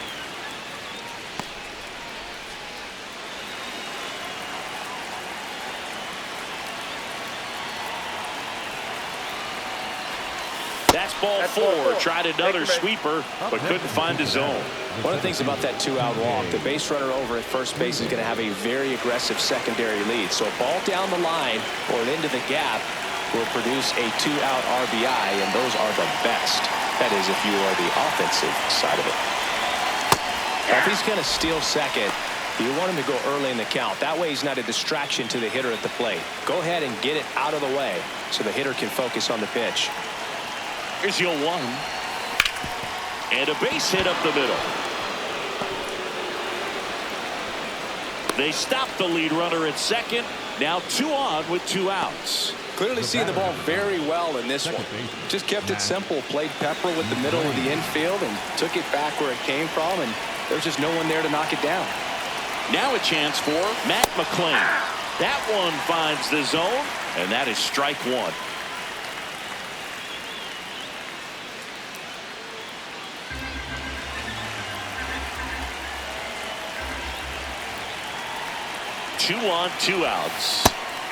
Speaker 1: That's ball 4. Tried another sweeper, but couldn't find the zone.
Speaker 3: One of the things about that 2-out walk, the base runner over at first base is going to have a very aggressive secondary lead. So a ball down the line or into the gap will produce a 2-out RBI, and those are the best. That is, if you are the offensive side of it. Now, if he's going to steal second, you want him to go early in the count. That way he's not a distraction to the hitter at the plate. Go ahead and get it out of the way so the hitter can focus on the pitch.
Speaker 1: Here's 0-1. And a base hit up the middle. They stop the lead runner at second. Now 2 on with 2 outs.
Speaker 3: Clearly seeing the ball very well in this one. Just kept it simple. Played pepper with the middle of the infield and took it back where it came from. And there's just no one there to knock it down.
Speaker 1: Now a chance for Matt McLain. That one finds the zone, and that is strike 1. Two on, 2 outs.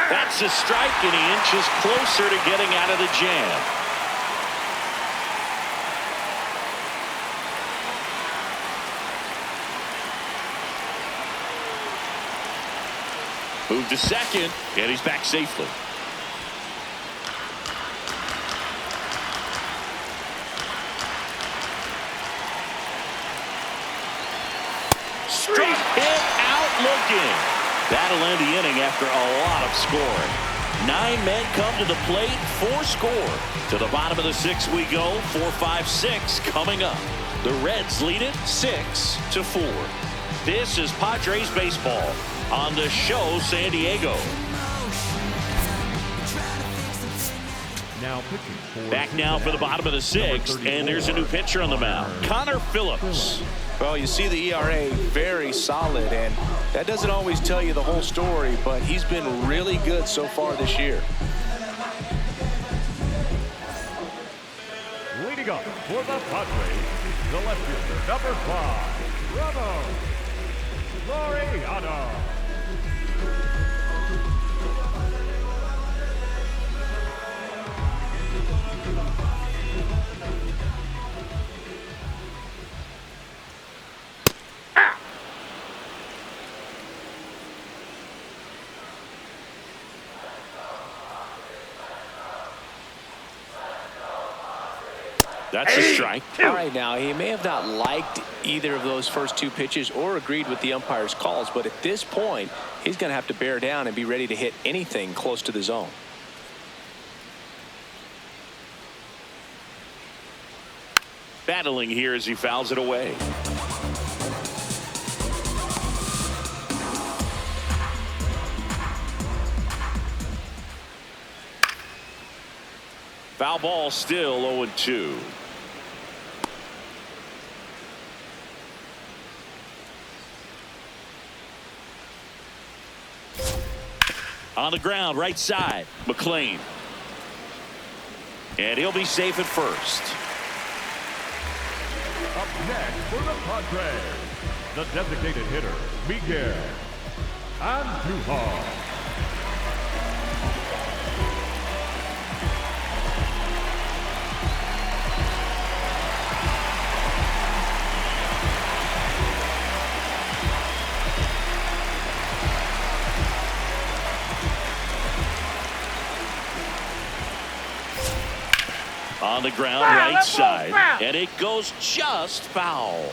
Speaker 1: That's a strike, and he inches closer to getting out of the jam. Move to second, and he's back safely. Straight hit out looking. That'll end the inning after a lot of scoring. 9 men come to the plate, 4 score. To the bottom of the 6th we go. 4-5-6 coming up. The Reds lead it 6-4. This is Padres baseball on the show San Diego.
Speaker 4: Now pitching for
Speaker 1: Back now for the bottom of the sixth, and there's a new pitcher on the mound, Connor Phillips.
Speaker 3: Well, you see the ERA very solid, and that doesn't always tell you the whole story, but he's been really good so far this year.
Speaker 4: leading up for the Padres, the left fielder, number 5, Ramon Laureano.
Speaker 1: That's a strike.
Speaker 3: All right, now, he may have not liked either of those first two pitches or agreed with the umpire's calls, but at this point, he's going to have to bear down and be ready to hit anything close to the zone.
Speaker 1: Battling here as he fouls it away. Foul ball, still 0-2. On the ground, right side, McLain. And he'll be safe at first.
Speaker 4: Up next for the Padres, the designated hitter, Miguel Andujar.
Speaker 1: On the ground, right side, and it goes just foul.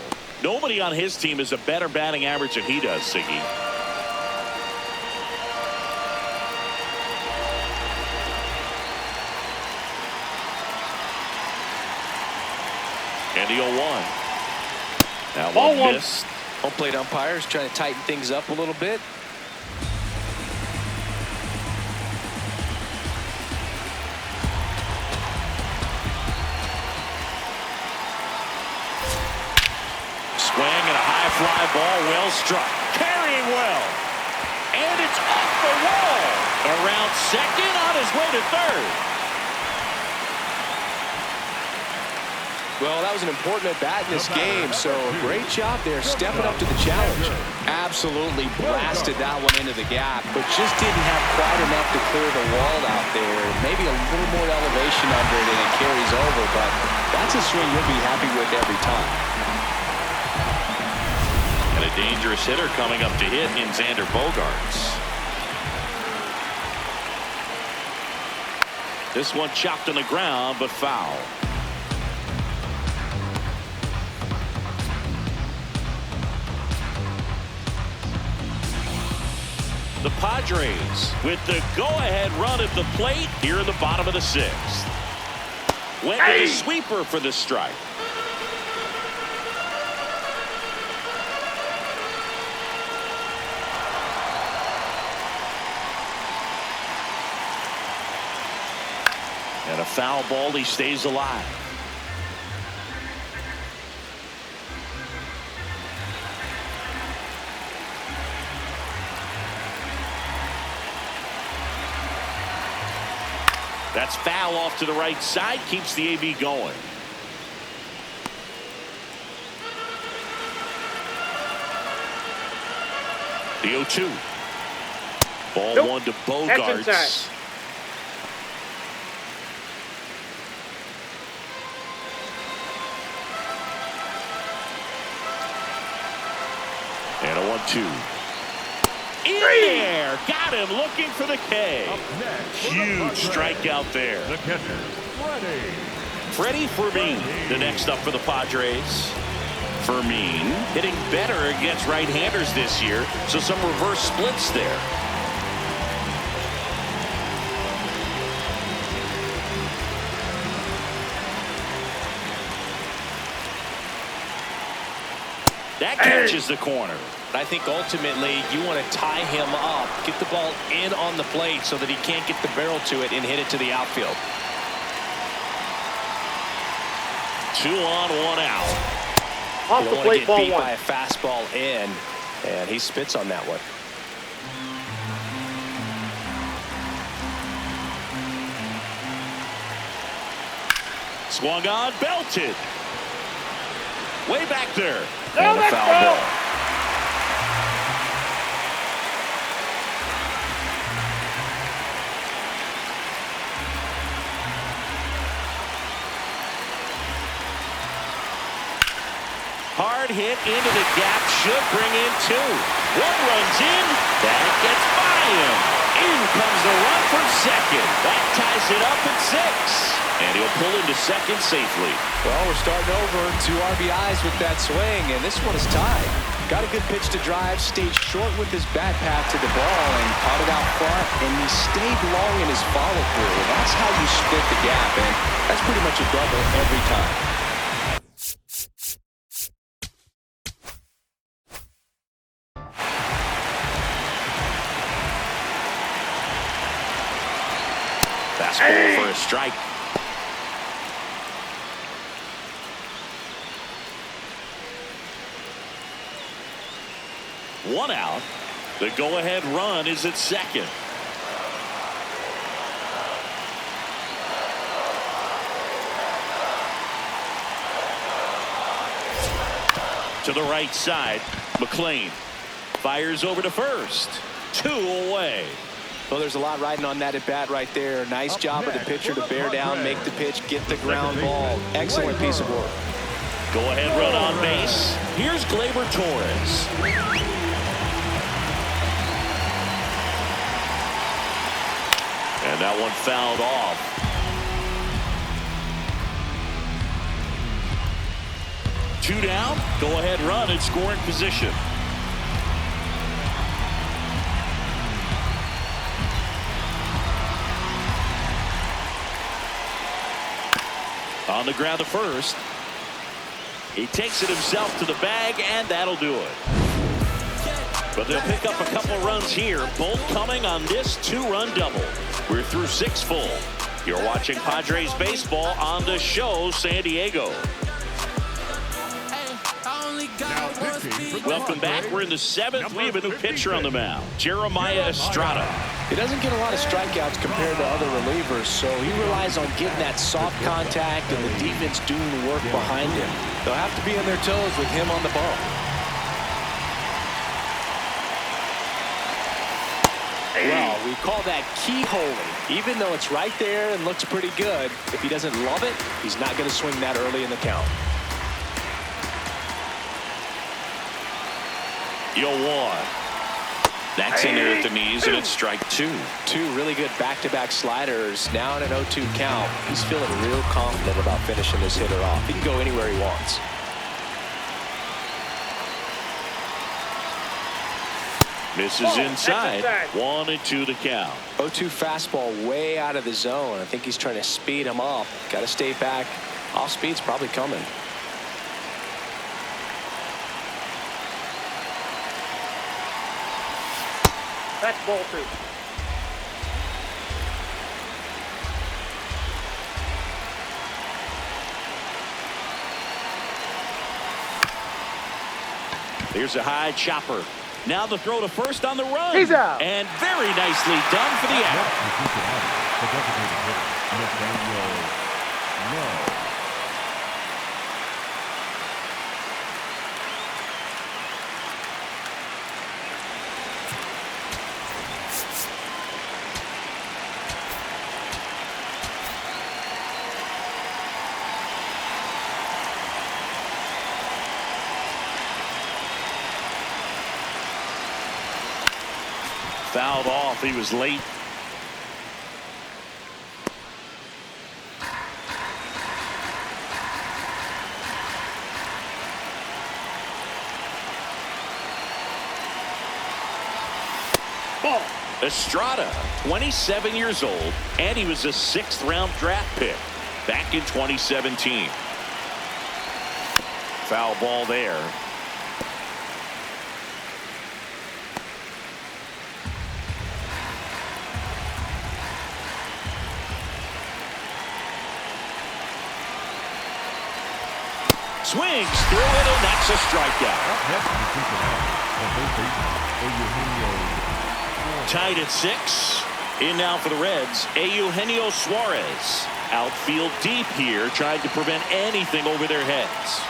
Speaker 1: Nobody on his team has a better batting average than he does, Siggy. And the 0-1. That one missed.
Speaker 3: Home plate umpires trying to tighten things up a little bit.
Speaker 1: Fly ball, well struck, carrying well, and it's off the wall. Around second, on his way to third.
Speaker 3: Well, that was an important at bat in this game, so great job there stepping up to the challenge. Absolutely blasted that one into the gap, but just didn't have quite enough to clear the wall out there. Maybe a little more elevation under it and it carries over, but that's a swing you'll be happy with every time.
Speaker 1: And a dangerous hitter coming up to hit in Xander Bogearts. This one chopped on the ground, but foul. The Padres with the go-ahead run at the plate here in the bottom of the sixth. Went with a sweeper for the strike. And a foul ball, he stays alive. That's foul off to the right side, keeps the AB going. The 0-2. Ball one to Bogearts. And a 1-2. In there. Got him looking for the K. Huge strikeout there.
Speaker 4: The catcher,
Speaker 1: Freddy Fermin, the next up for the Padres. Fermin hitting better against right-handers this year, so some reverse splits there. That catches the corner.
Speaker 3: I think ultimately you want to tie him up, get the ball in on the plate so that he can't get the barrel to it and hit it to the outfield.
Speaker 1: 2 on, 1 out.
Speaker 5: Off the plate, ball
Speaker 3: beat
Speaker 5: 1.
Speaker 3: by a fastball in, and he spits on that one.
Speaker 1: Swung on, belted. Way back there.
Speaker 5: Now
Speaker 1: And a
Speaker 5: let's
Speaker 1: foul
Speaker 5: go.
Speaker 1: ball. Hard hit into the gap, should bring in 2. 1 runs in, that gets by him. In comes the run from second. That ties it up at 6. And he'll pull into second safely.
Speaker 3: Well, we're starting over. 2 RBIs with that swing, and this one is tied. Got a good pitch to drive, stayed short with his bat path to the ball, and caught it out front, and he stayed long in his follow-through. That's how you split the gap, and that's pretty much a double every time.
Speaker 1: Fastball for a strike. One out. The go-ahead run is at second. To the right side, McLain fires over to first. 2 away.
Speaker 3: Well, there's a lot riding on that at bat right there. Nice job of the pitcher to bear down, make the pitch, get the ground ball. Excellent piece of work.
Speaker 1: Go-ahead run on base. Here's Gleyber Torres. And that one fouled off. Two down. Go-ahead run in scoring position. On the ground to first. He takes it himself to the bag, and that'll do it. But they'll pick up a couple runs here, both coming on this 2-run double. We're through 6 full. You're watching Padres baseball on the show, San Diego. Welcome back. We're in the 7th. We have a new pitcher on the mound, Jeremiah Estrada.
Speaker 3: He doesn't get a lot of strikeouts compared to other relievers, so he relies on getting that soft contact and the defense doing the work behind him. They'll have to be on their toes with him on the ball. Well, we call that keyholing. Even though it's right there and looks pretty good, if he doesn't love it, he's not going to swing that early in the count.
Speaker 1: 0-1. That's in there at the knees, and it's strike 2.
Speaker 3: 2 really good back-to-back sliders. Now in an 0-2 count. He's feeling real confident about finishing this hitter off. He can go anywhere he wants.
Speaker 1: Misses inside. 1-2 the count.
Speaker 3: 0-2 fastball way out of the zone. I think he's trying to speed him up. Got to stay back. Off speed's probably coming.
Speaker 5: That's ball 2.
Speaker 1: Here's a high chopper. Now the throw to first on the run.
Speaker 5: He's out.
Speaker 1: And very nicely done for the out.
Speaker 4: Nathaniel Lowe.
Speaker 1: Fouled off. He was late.
Speaker 5: Ball.
Speaker 1: Estrada, 27 years old, and he was a 6th-round draft pick back in 2017. Foul ball there. Swings through it, and that's a strikeout. Tied at 6. In now for the Reds, Eugenio Suarez. Outfield deep here, trying to prevent anything over their heads.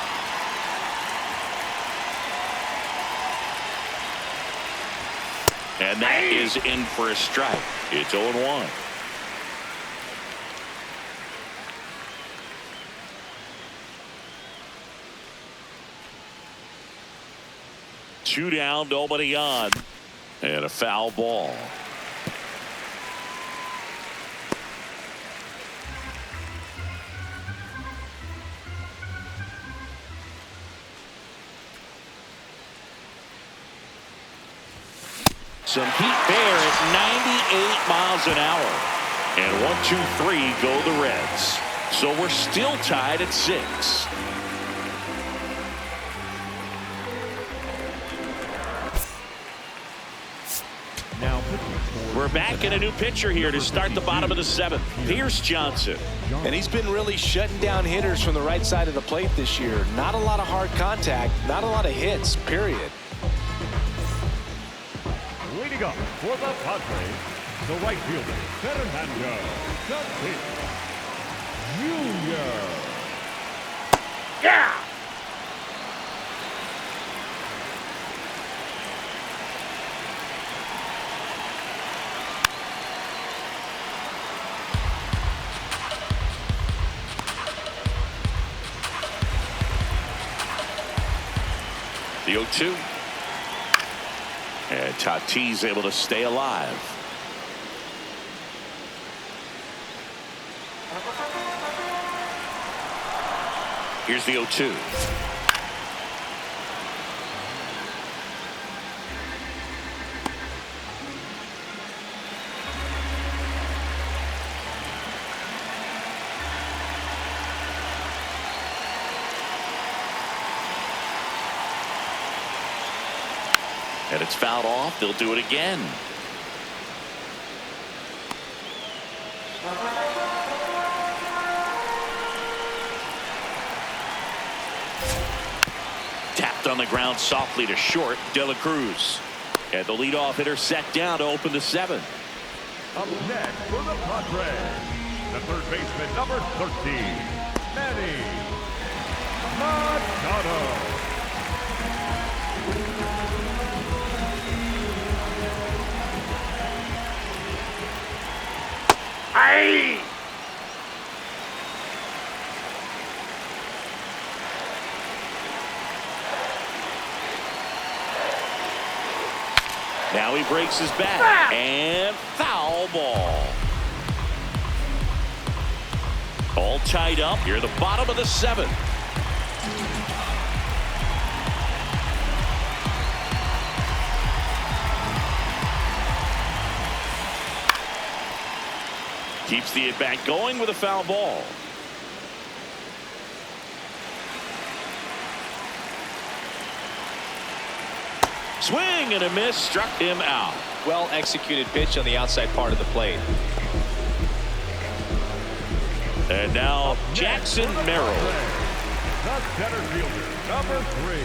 Speaker 1: And that is in for a strike. It's 0-1. Two down, nobody on. And a foul ball. Some heat there at 98 miles an hour. And 1, 2, 3 go the Reds. So we're still tied at 6. We're back in a new pitcher here to start the bottom of the 7th. Here's Janzen.
Speaker 3: And he's been really shutting down hitters from the right side of the plate this year. Not a lot of hard contact, not a lot of hits, period.
Speaker 4: Leading up for the Padres, the right fielder, Fernando Tatis Jr.
Speaker 5: Yeah!
Speaker 1: The 0-2. And Tatis able to stay alive. Here's the 0-2. And it's fouled off. They'll do it again. Tapped on the ground softly to short. De La Cruz. And the leadoff hitter set down to open the 7th.
Speaker 4: Up next for the Padres, the third baseman, number 13, Manny Machado.
Speaker 5: Aye!
Speaker 1: Now he breaks his bat. And foul ball. All tied up here at the bottom of the 7th. Keeps the at-bat going with a foul ball. Swing and a miss, struck him out.
Speaker 3: Well executed pitch on the outside part of the plate.
Speaker 1: And now Jackson Merrill.
Speaker 4: The center fielder, number 3,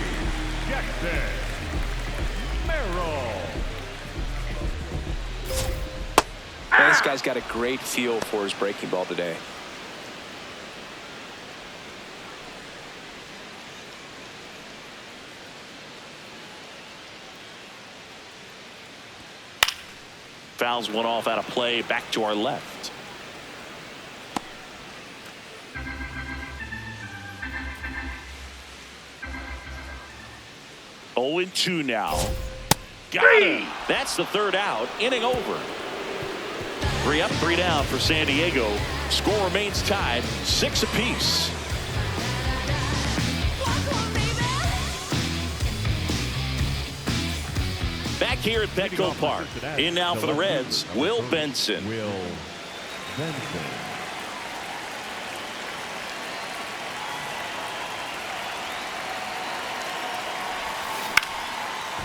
Speaker 4: Jackson Merrill.
Speaker 3: Man, this guy's got a great feel for his breaking ball today.
Speaker 1: Fouls one off out of play, back to our left. Oh, 0-2 now. Got him. That's the 3rd out. Inning over. 3 up, 3 down for San Diego. Score remains tied, 6 apiece. Back here at Petco Park. In now for the Reds, Will Benson.
Speaker 4: Will Benson.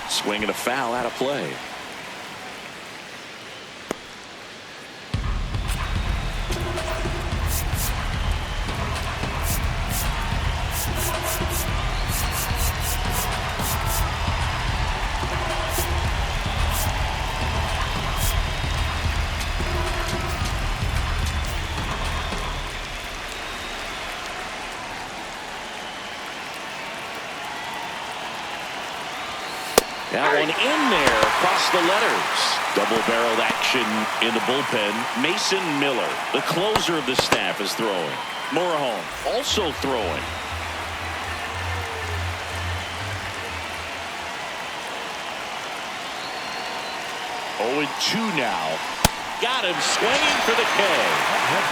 Speaker 1: Swing and a foul out of play. That one in there across the letters. Double-barreled action in the bullpen. Mason Miller, the closer of the staff, is throwing. Morejon also throwing. 0-2 now. Got him swinging for the K.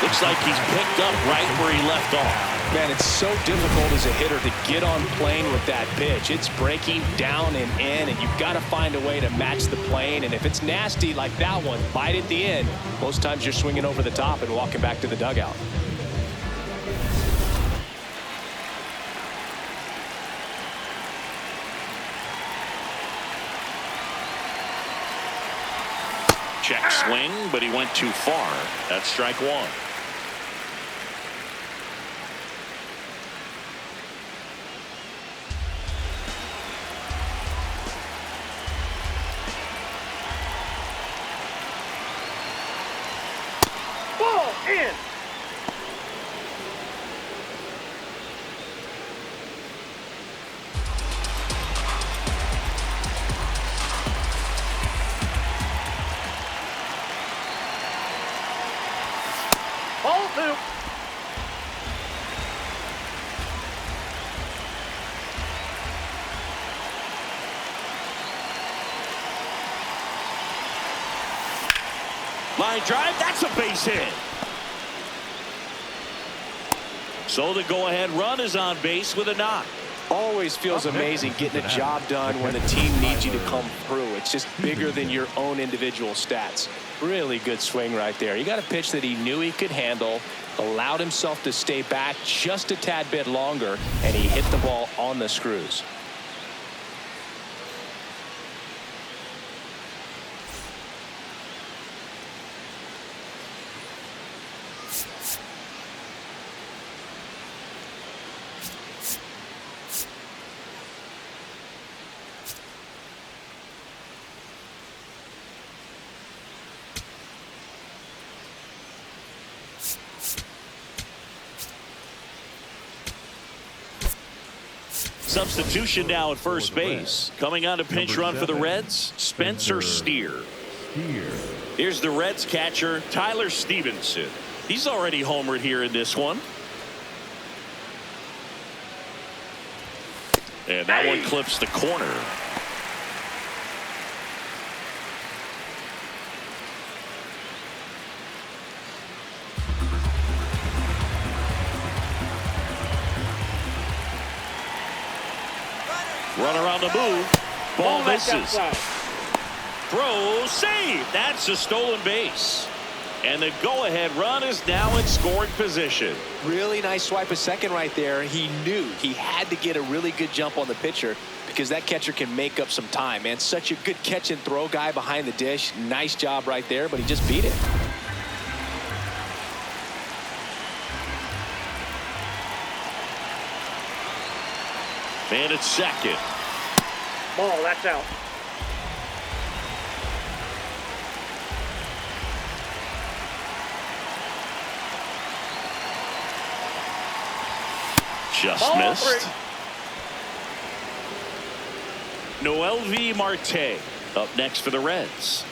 Speaker 1: Looks like he's picked up right where he left off.
Speaker 3: Man, it's so difficult as a hitter to get on plane with that pitch. It's breaking down and in, and you've got to find a way to match the plane. And if it's nasty like that one, bite at the end, most times you're swinging over the top and walking back to the dugout.
Speaker 1: Check swing, but he went too far. That's strike one.
Speaker 5: Ball in. Ball two.
Speaker 1: Line drive, that's a base hit. So the go-ahead run is on base with a knock.
Speaker 3: Always feels amazing getting a job done when the team needs you to come through. It's just bigger than your own individual stats. Really good swing right there. You got a pitch that he knew he could handle, allowed himself to stay back just a tad bit longer, and he hit the ball on the screws.
Speaker 1: Substitution now at first base. Coming on to pinch run for the Reds, Spencer Steer. Here's the Reds catcher, Tyler Stephenson. He's already homered here in this one. And that one clips the corner. Runner on the move. Ball misses. Throw, save. That's a stolen base. And the go-ahead run is now in scoring position.
Speaker 3: Really nice swipe of second right there. He knew he had to get a really good jump on the pitcher because that catcher can make up some time, man. Such a good catch and throw guy behind the dish. Nice job right there, but he just beat it.
Speaker 1: Man at second.
Speaker 5: Ball, that's out.
Speaker 1: Just
Speaker 5: Ball
Speaker 1: missed.
Speaker 5: three.
Speaker 1: Noelvi Marte up next for the Reds.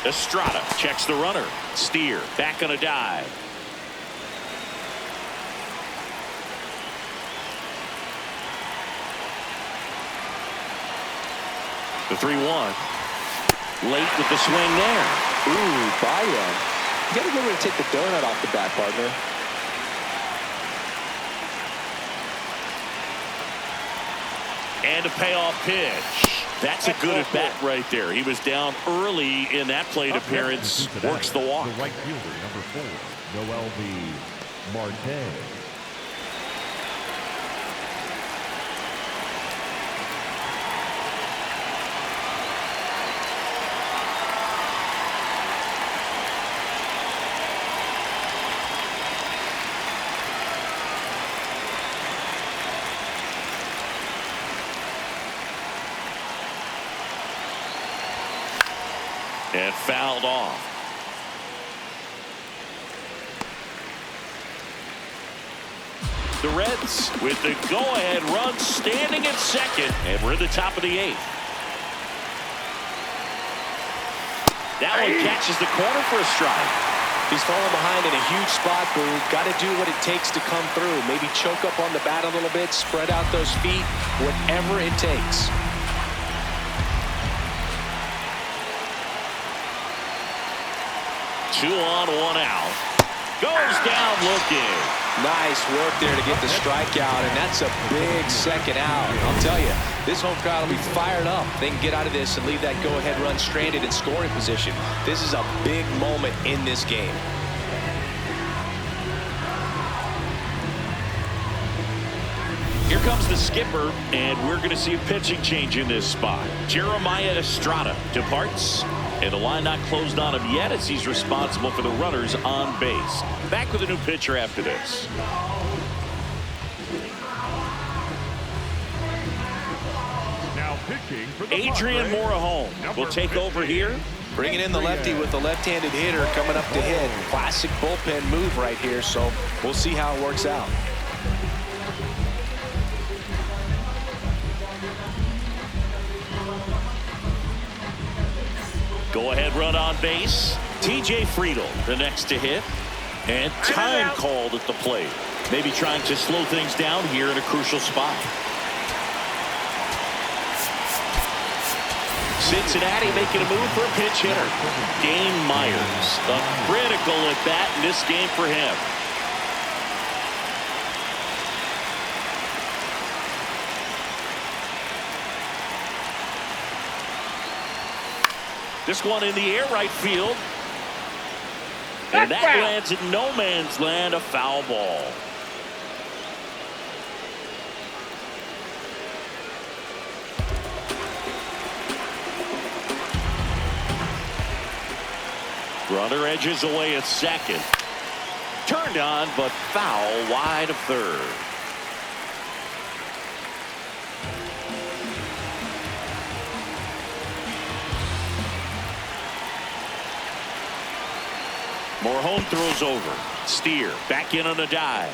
Speaker 1: Estrada checks the runner. Steer back on a dive. The 3-1. Late with the swing there.
Speaker 3: Ooh, by ya. You got to go over and take the donut off the bat, partner.
Speaker 1: And a payoff pitch. That's a good at bat right there. He was down early in that plate appearance. Works the walk.
Speaker 4: The right fielder, number 4, Noelvi Marte.
Speaker 1: And fouled off. The Reds with the go-ahead run standing at second, and we're at the top of the 8th. That one catches the corner for a strike.
Speaker 3: He's falling behind in a huge spot, Boo. Got to do what it takes to come through. Maybe choke up on the bat a little bit, spread out those feet, whatever it takes.
Speaker 1: Two on, one out. Goes down looking.
Speaker 3: Nice work there to get the strikeout, and that's a big second out. I'll tell you, this home crowd will be fired up. They can get out of this and leave that go-ahead run stranded in scoring position. This is a big moment in this game.
Speaker 1: Here comes the skipper, and we're going to see a pitching change in this spot. Jeremiah Estrada departs, and the line not closed on him yet as he's responsible for the runners on base. Back with a new pitcher after this.
Speaker 4: Now pitching for the
Speaker 1: Adrian
Speaker 4: Padres,
Speaker 1: Morejon will take over here.
Speaker 3: Bringing in the lefty with the left-handed hitter coming up to hit. Classic bullpen move right here, so we'll see how it works out.
Speaker 1: Go-ahead run on base. TJ Friedl, the next to hit. And time called at the plate. Maybe trying to slow things down here in a crucial spot. Cincinnati making a move for a pinch hitter. Dane Myers, a critical at bat in this game for him. This one in the air, right field. And that lands in no man's land, a foul ball. Runner edges away at second. Turned on, but foul wide of third. Morejon throws over. Steer back in on a dive.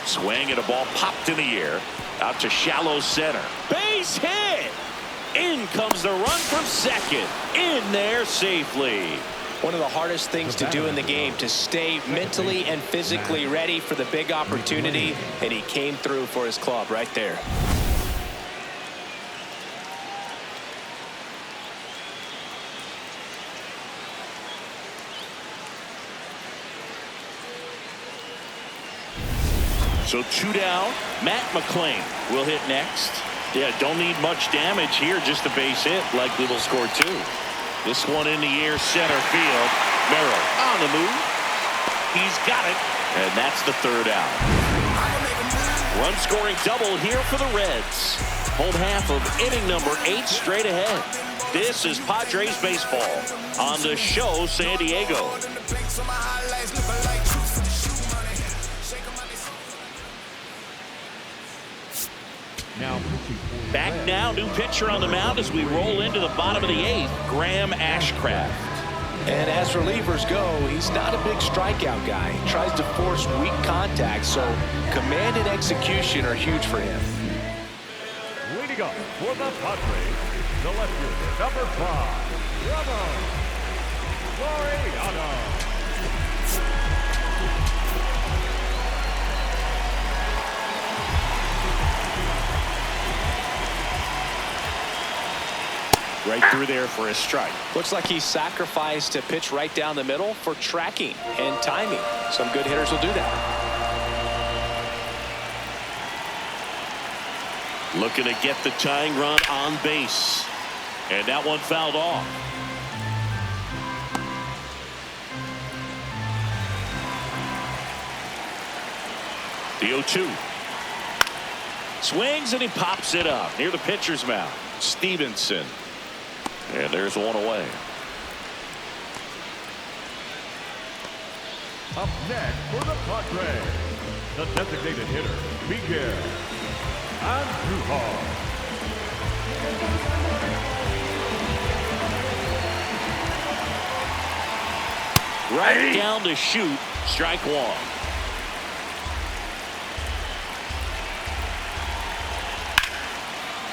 Speaker 1: Swing and a ball popped in the air. Out to shallow center. Base hit. In comes the run from second. In there safely.
Speaker 3: One of the hardest things to do in the game, to stay mentally and physically ready for the big opportunity, and he came through for his club right there.
Speaker 1: So 2 down. Matt McLain will hit next. Yeah, don't need much damage here, just a base hit. Likely will score 2. This one in the air, center field. Merrill on the move. He's got it, and that's the 3rd out. Run scoring double here for the Reds. Hold half of inning number 8 straight ahead. This is Padres baseball on the show San Diego. Back now, new pitcher on the mound as we roll into the bottom of the 8th, Graham Ashcraft.
Speaker 3: And as relievers go, he's not a big strikeout guy. He tries to force weak contact, so command and execution are huge for him.
Speaker 4: Leading up for the Padres, the left-hander, number 5, Ramon Laureano.
Speaker 1: Right through there for a strike.
Speaker 3: Looks like he sacrificed to pitch right down the middle for tracking and timing. Some good hitters will do that.
Speaker 1: Looking to get the tying run on base. And that one fouled off. The 0-2. Swings and he pops it up near the pitcher's mound. Stephenson. And there's one away.
Speaker 4: Up next for the Padres, the designated hitter, Miguel Andujar.
Speaker 1: Right down to shoot. Strike one.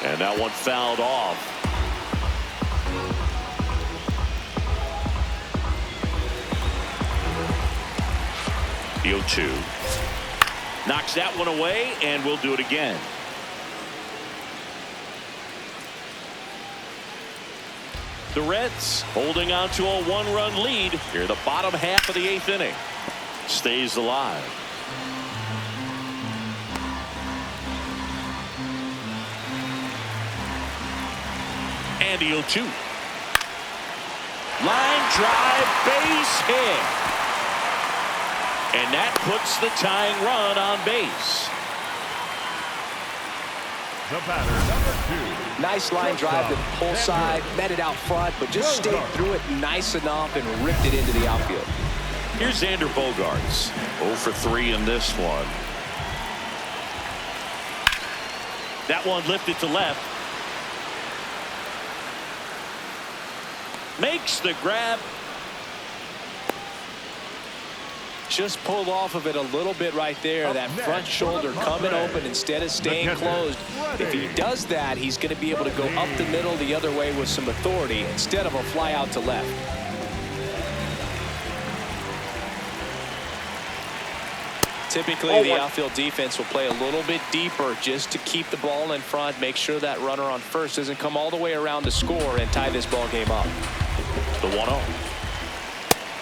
Speaker 1: And that one fouled off. The 0-2. Knocks that one away, and we'll do it again. The Reds holding on to a one-run lead here in the bottom half of the 8th inning. Stays alive. And the 0-2. Line drive, base hit. And that puts the tying run on base.
Speaker 4: The batter, number 2.
Speaker 3: Nice line drive to the pull side, met it out front, but just stayed through it nice enough and ripped it into the outfield.
Speaker 1: Here's Xander Bogearts. 0 for 3 in this one. That one lifted to left. Makes the grab.
Speaker 3: Just pulled off of it a little bit right there. That front shoulder coming open instead of staying closed. If he does that, he's going to be able to go up the middle the other way with some authority instead of a fly out to left. Typically, the outfield defense will play a little bit deeper just to keep the ball in front, make sure that runner on first doesn't come all the way around to score and tie this ball game up.
Speaker 1: The 1-0.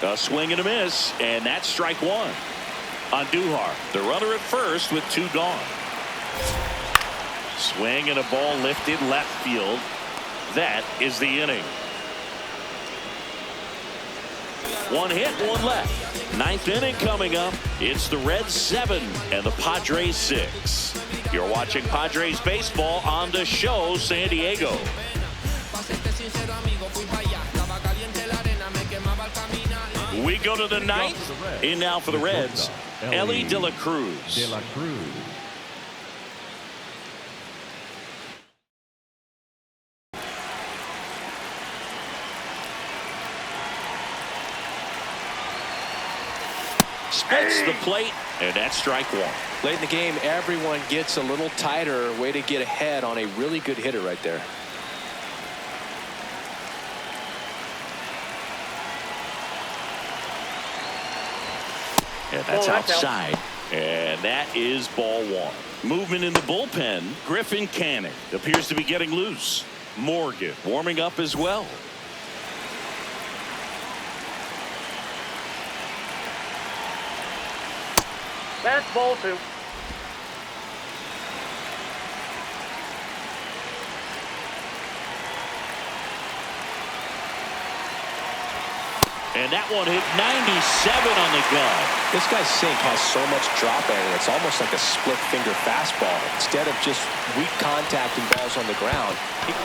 Speaker 1: A swing and a miss, and that's strike one. Andujar, the runner at first with 2 gone. Swing and a ball lifted left field. That is the inning. 1 hit, 1 left. 9th inning coming up. It's the Reds 7 and the Padres 6. You're watching Padres baseball on the show San Diego. We go to the 9th. In now for the Reds, Elly De La Cruz. Splits the plate, and that's strike one.
Speaker 3: Late in the game, everyone gets a little tighter. Way to get ahead on a really good hitter right there.
Speaker 1: And that's outside. And that is ball one. Movement in the bullpen. Griffin Canning appears to be getting loose. Morgan warming up as well.
Speaker 5: That's ball 2.
Speaker 1: And that one hit 97 on the gun.
Speaker 3: This guy's sink has so much drop in it. It's almost like a split finger fastball instead of just weak contact and balls on the ground.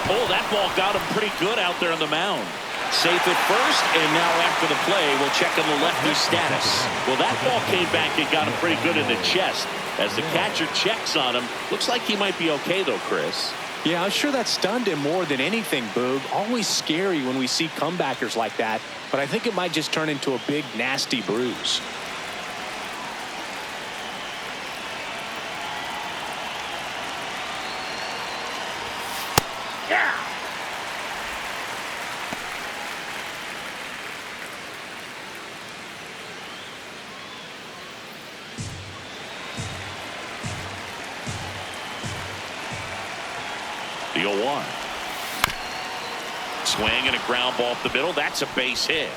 Speaker 1: Oh, that ball got him pretty good out there on the mound. Safe at first, and now after the play, we'll check on the lefty status. Well, that ball came back and got him pretty good in the chest. As the catcher checks on him, looks like he might be okay, though, Chris.
Speaker 3: Yeah, I'm sure that stunned him more than anything, Boog. Always scary when we see comebackers like that, but I think it might just turn into a big, nasty bruise.
Speaker 5: Yeah.
Speaker 1: The 0-1. Swing and a ground ball up the middle. That's a base hit.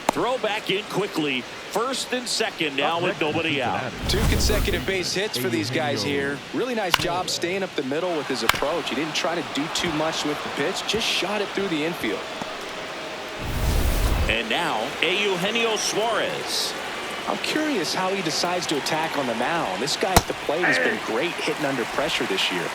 Speaker 1: Throw back in quickly. First and second now with nobody out.
Speaker 3: 2 consecutive base hits for these guys here. Really nice job staying up the middle with his approach. He didn't try to do too much with the pitch. Just shot it through the infield.
Speaker 1: And now Eugenio Suarez.
Speaker 3: I'm curious how he decides to attack on the mound. This guy at the plate has been great hitting under pressure this year.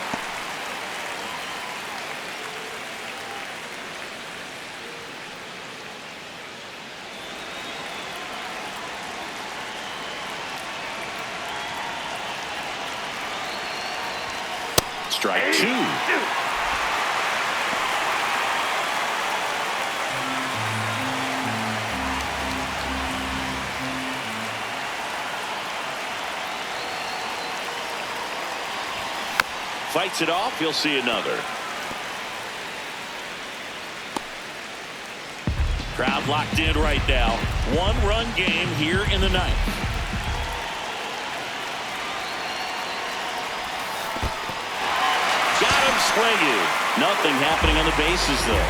Speaker 1: Strike 2. Fights it off. He'll see another. Crowd locked in right now. 1-run game here in the ninth. Got him swinging. Nothing happening on the bases though.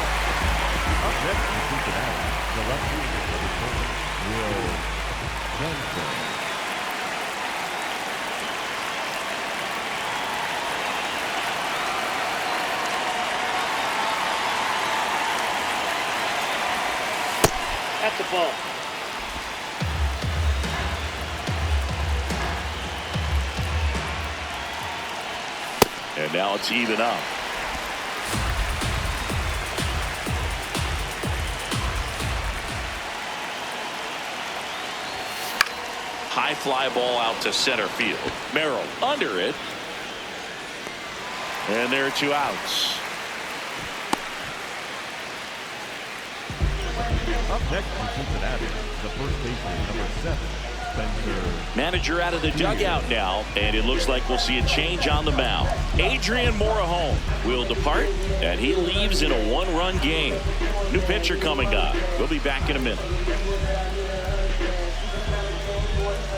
Speaker 4: Up next in Cincinnati, the left fielder for the Cardinals, Will Benson.
Speaker 5: That's the ball.
Speaker 1: And now it's even up. High fly ball out to center field. Merrill under it. And there are 2 outs.
Speaker 4: Up next in Cincinnati, the first baseman, number 7, Spencer.
Speaker 1: Manager out of the dugout now, and it looks like we'll see a change on the mound. Adrian Morejon will depart, and he leaves in a 1-run game. New pitcher coming up. We'll be back in a minute.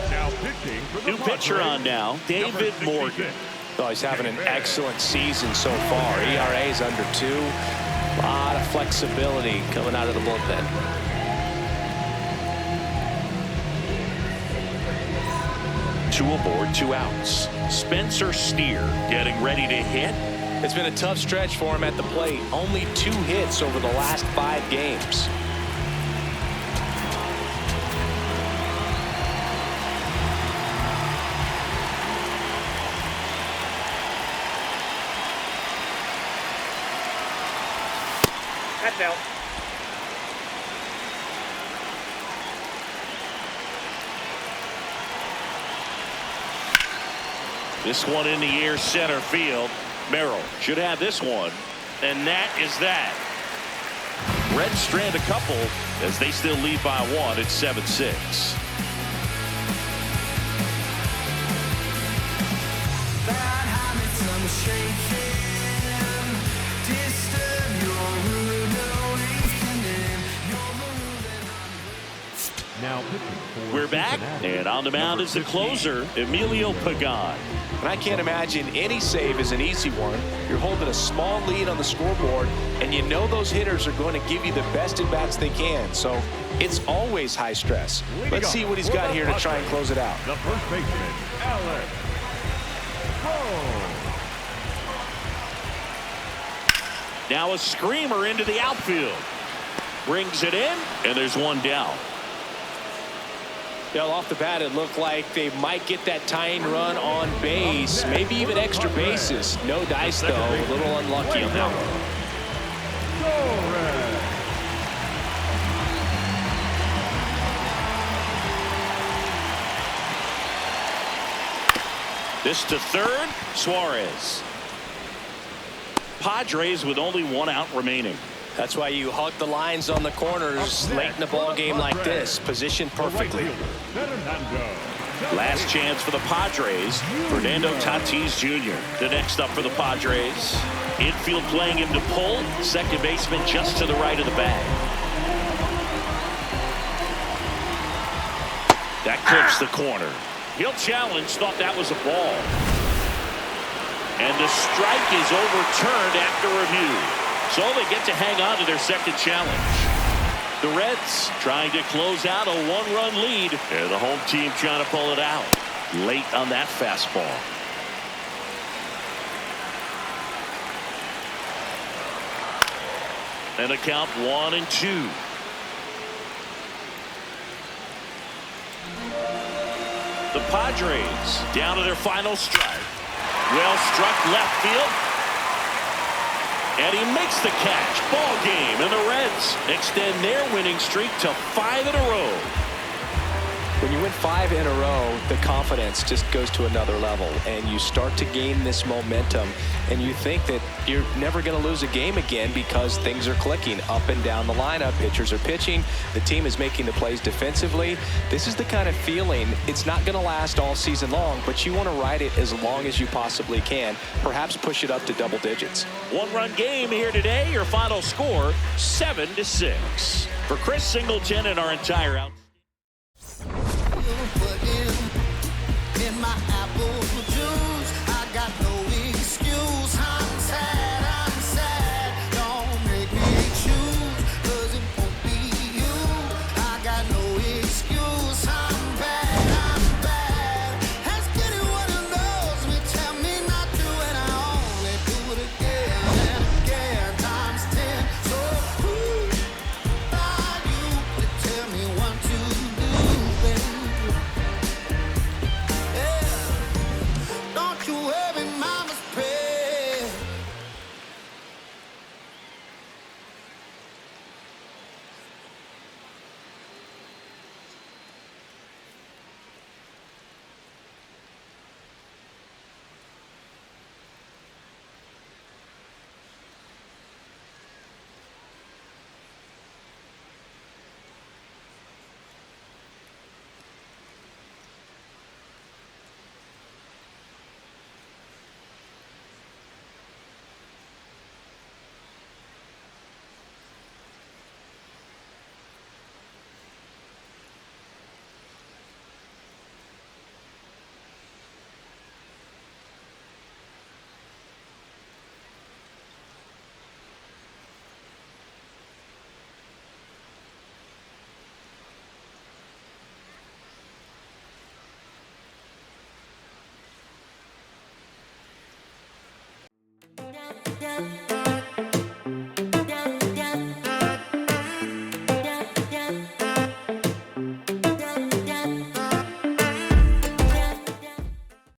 Speaker 4: Now pitching for the
Speaker 1: New pitcher
Speaker 4: Padres,
Speaker 1: on now, David Morgan.
Speaker 3: Oh, he's having an excellent season so far. ERA is under 2. A lot of flexibility coming out of the bullpen.
Speaker 1: 2 aboard, 2 outs. Spencer Steer getting ready to hit.
Speaker 3: It's been a tough stretch for him at the plate. Only 2 hits over the last 5 games.
Speaker 5: That's out.
Speaker 1: This one in the air, center field. Merrill should have this one. And that is that. Reds strand a couple as they still lead by 1. It's 7-6.
Speaker 4: Now pitching for
Speaker 1: We're back,
Speaker 4: Cincinnati,
Speaker 1: and on the mound is the closer, Emilio Pagan.
Speaker 3: And I can't imagine any save is an easy one. You're holding a small lead on the scoreboard, and you know those hitters are going to give you the best at-bats they can. So it's always high stress. Let's see what he's got here to try and close it out.
Speaker 4: The first baseman, Alec Bohm.
Speaker 1: Now a screamer into the outfield. Brings it in, and there's 1 down.
Speaker 3: Yeah, off the bat, it looked like they might get that tying run on base, maybe even extra bases. No dice, though. A little unlucky on that one.
Speaker 1: This to third, Suarez. Padres with only 1 out remaining.
Speaker 3: That's why you hug the lines on the corners late in the ball game like this, positioned perfectly.
Speaker 1: Last chance for the Padres, Fernando Tatis Jr. The next up for the Padres. Infield playing him to pull. Second baseman just to the right of the bag. That clips the corner. He'll challenge, thought that was a ball. And the strike is overturned after review. So they get to hang on to their second challenge. The Reds trying to close out a 1-run lead. And the home team trying to pull it out. Late on that fastball. And a count 1-2. The Padres down to their final strike. Well struck left field. And he makes the catch. Ball game. And the Reds extend their winning streak to 5 in a row.
Speaker 3: When you win 5 in a row, the confidence just goes to another level, and you start to gain this momentum, and you think that you're never going to lose a game again because things are clicking up and down the lineup. Pitchers are pitching. The team is making the plays defensively. This is the kind of feeling, it's not going to last all season long, but you want to ride it as long as you possibly can, perhaps push it up to double digits.
Speaker 1: One-run game here today. Your final score, 7-6. For Chris Singleton and our entire out.
Speaker 2: In my apple